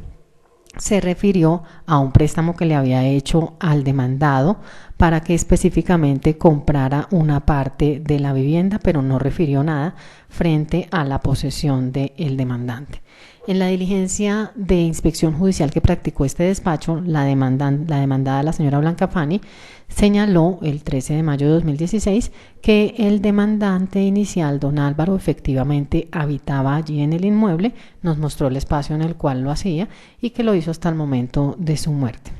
se refirió a un préstamo que le había hecho al demandado para que específicamente comprara una parte de la vivienda, pero no refirió nada frente a la posesión del demandante. En la diligencia de inspección judicial que practicó este despacho, la demandada, la señora Blanca Fani, señaló el 13 de mayo de 2016 que el demandante inicial, don Álvaro, efectivamente habitaba allí en el inmueble, nos mostró el espacio en el cual lo hacía y que lo hizo hasta el momento de su muerte.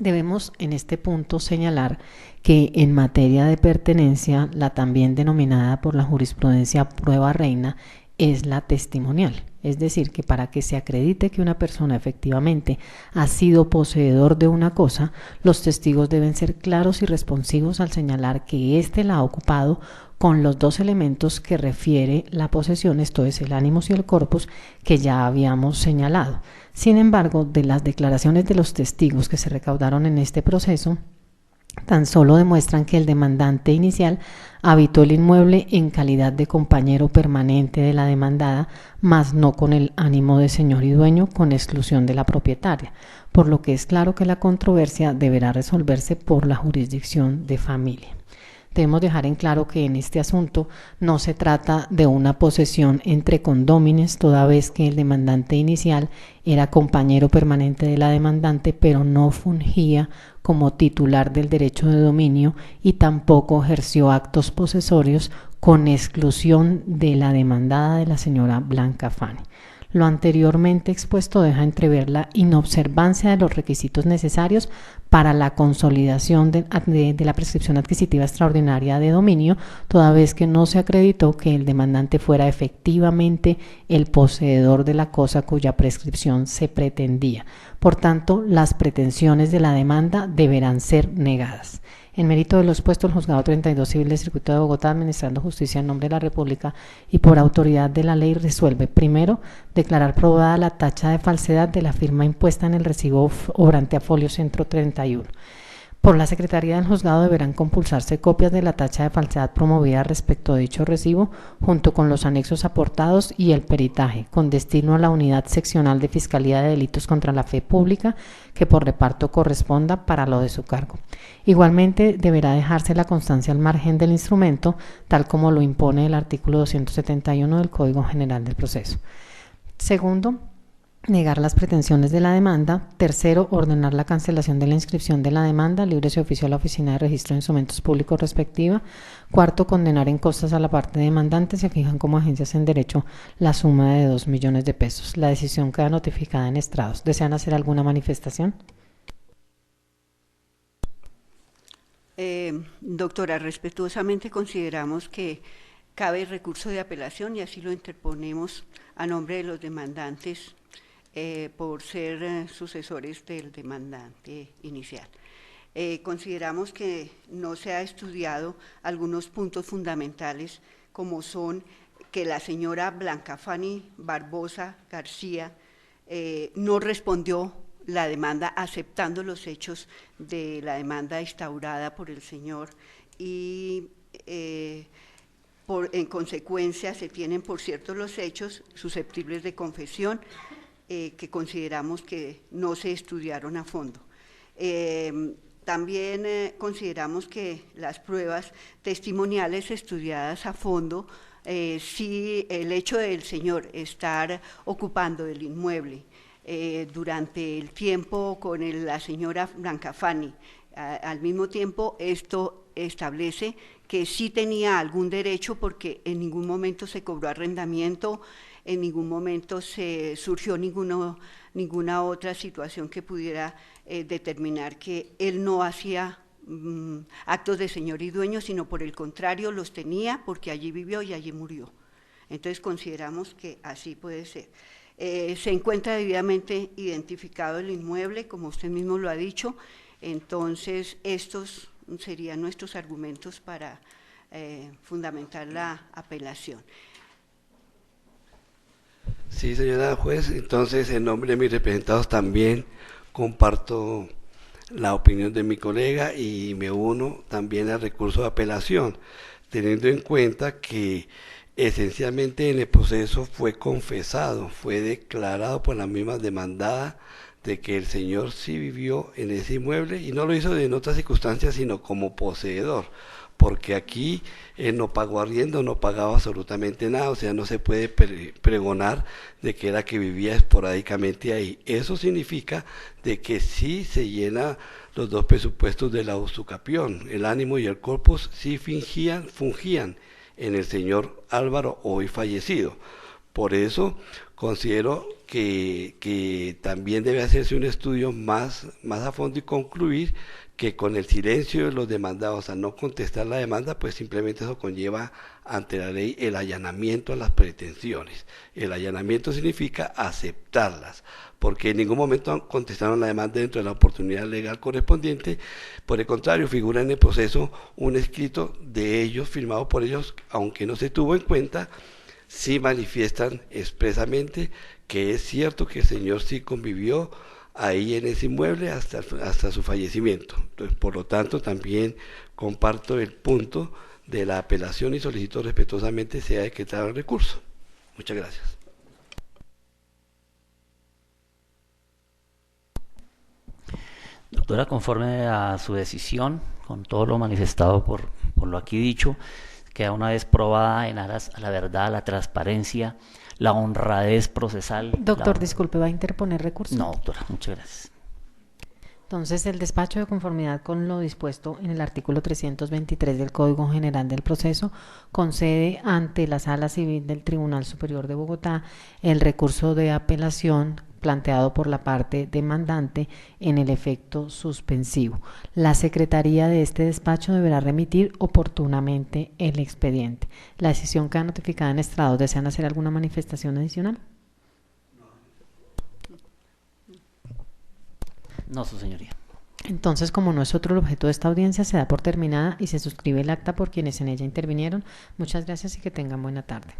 Debemos en este punto señalar que en materia de pertenencia, la también denominada por la jurisprudencia prueba reina es la testimonial. Es decir, que para que se acredite que una persona efectivamente ha sido poseedor de una cosa, los testigos deben ser claros y responsivos al señalar que éste la ha ocupado con los dos elementos que refiere la posesión, esto es el animus y el corpus, que ya habíamos señalado. Sin embargo, de las declaraciones de los testigos que se recaudaron en este proceso, tan solo demuestran que el demandante inicial habitó el inmueble en calidad de compañero permanente de la demandada, mas no con el ánimo de señor y dueño, con exclusión de la propietaria, por lo que es claro que la controversia deberá resolverse por la jurisdicción de familia. Debemos dejar en claro que en este asunto no se trata de una posesión entre condómines, toda vez que el demandante inicial era compañero permanente de la demandante, pero no fungía como titular del derecho de dominio y tampoco ejerció actos posesorios, con exclusión de la demandada de la señora Blanca Fani. Lo anteriormente expuesto deja entrever la inobservancia de los requisitos necesarios para la consolidación de la prescripción adquisitiva extraordinaria de dominio, toda vez que no se acreditó que el demandante fuera efectivamente el poseedor de la cosa cuya prescripción se pretendía. Por tanto, las pretensiones de la demanda deberán ser negadas. En mérito de lo expuesto, el Juzgado 32 Civil del Circuito de Bogotá, administrando justicia en nombre de la República y por autoridad de la ley, resuelve: primero, declarar probada la tacha de falsedad de la firma impuesta en el recibo obrante a folio Centro 31. Por la Secretaría del Juzgado deberán compulsarse copias de la tacha de falsedad promovida respecto de dicho recibo, junto con los anexos aportados y el peritaje, con destino a la Unidad Seccional de Fiscalía de Delitos contra la Fe Pública, que por reparto corresponda para lo de su cargo. Igualmente, deberá dejarse la constancia al margen del instrumento, tal como lo impone el artículo 271 del Código General del Proceso. Segundo, negar las pretensiones de la demanda. Tercero, ordenar la cancelación de la inscripción de la demanda, libre oficio a la Oficina de Registro de Instrumentos Públicos respectiva. Cuarto, condenar en costas a la parte demandante. Se fijan como agencias en derecho la suma de 2 millones de pesos. La decisión queda notificada en estrados. ¿Desean hacer alguna manifestación? Doctora, respetuosamente consideramos que cabe recurso de apelación y así lo interponemos a nombre de los demandantes por ser sucesores del demandante inicial. Consideramos que no se ha estudiado algunos puntos fundamentales, como son que la señora Blanca Fanny Barbosa García no respondió la demanda aceptando los hechos de la demanda instaurada por el señor y en consecuencia se tienen por cierto los hechos susceptibles de confesión que consideramos que no se estudiaron a fondo. También consideramos que las pruebas testimoniales estudiadas a fondo, si el hecho del señor estar ocupando el inmueble durante el tiempo con la señora Blanca Fanny, al mismo tiempo esto establece que sí tenía algún derecho porque en ningún momento se cobró arrendamiento, en ningún momento se surgió ninguna otra situación que pudiera determinar que él no hacía actos de señor y dueño, sino por el contrario los tenía porque allí vivió y allí murió. Entonces consideramos que así puede ser. Se encuentra debidamente identificado el inmueble, como usted mismo lo ha dicho, entonces estos serían nuestros argumentos para fundamentar la apelación. Sí, señora juez, entonces en nombre de mis representados también comparto la opinión de mi colega y me uno también al recurso de apelación, teniendo en cuenta que esencialmente en el proceso fue confesado, fue declarado por la misma demandada de que el señor sí vivió en ese inmueble y no lo hizo en otras circunstancias sino como poseedor, porque aquí él no pagó arriendo, no pagaba absolutamente nada, o sea, no se puede pregonar de que era que vivía esporádicamente ahí. Eso significa de que sí se llena los dos presupuestos de la usucapión, el ánimo y el corpus sí fungían en el señor Álvaro, hoy fallecido. Por eso considero que también debe hacerse un estudio más a fondo y concluir que con el silencio de los demandados al no contestar la demanda, pues simplemente eso conlleva ante la ley el allanamiento a las pretensiones. El allanamiento significa aceptarlas, porque en ningún momento contestaron la demanda dentro de la oportunidad legal correspondiente. Por el contrario, figura en el proceso un escrito de ellos, firmado por ellos, aunque no se tuvo en cuenta, sí manifiestan expresamente que es cierto que el señor sí convivió ahí en ese inmueble hasta su fallecimiento. Entonces, por lo tanto, también comparto el punto de la apelación y solicito respetuosamente sea decretado el recurso. Muchas gracias. Doctora, conforme a su decisión, con todo lo manifestado por lo aquí dicho, queda una vez probada en aras a la verdad, a la transparencia, la honradez procesal. Doctor, disculpe, ¿va a interponer recurso? No, doctora, muchas gracias. Entonces, el despacho de conformidad con lo dispuesto en el artículo 323 del Código General del Proceso concede ante la Sala Civil del Tribunal Superior de Bogotá el recurso de apelación planteado por la parte demandante en el efecto suspensivo. La Secretaría de este despacho deberá remitir oportunamente el expediente. La decisión queda notificada en estrados. ¿Desean hacer alguna manifestación adicional? No, su señoría. Entonces, como no es otro el objeto de esta audiencia, se da por terminada y se suscribe el acta por quienes en ella intervinieron. Muchas gracias y que tengan buena tarde.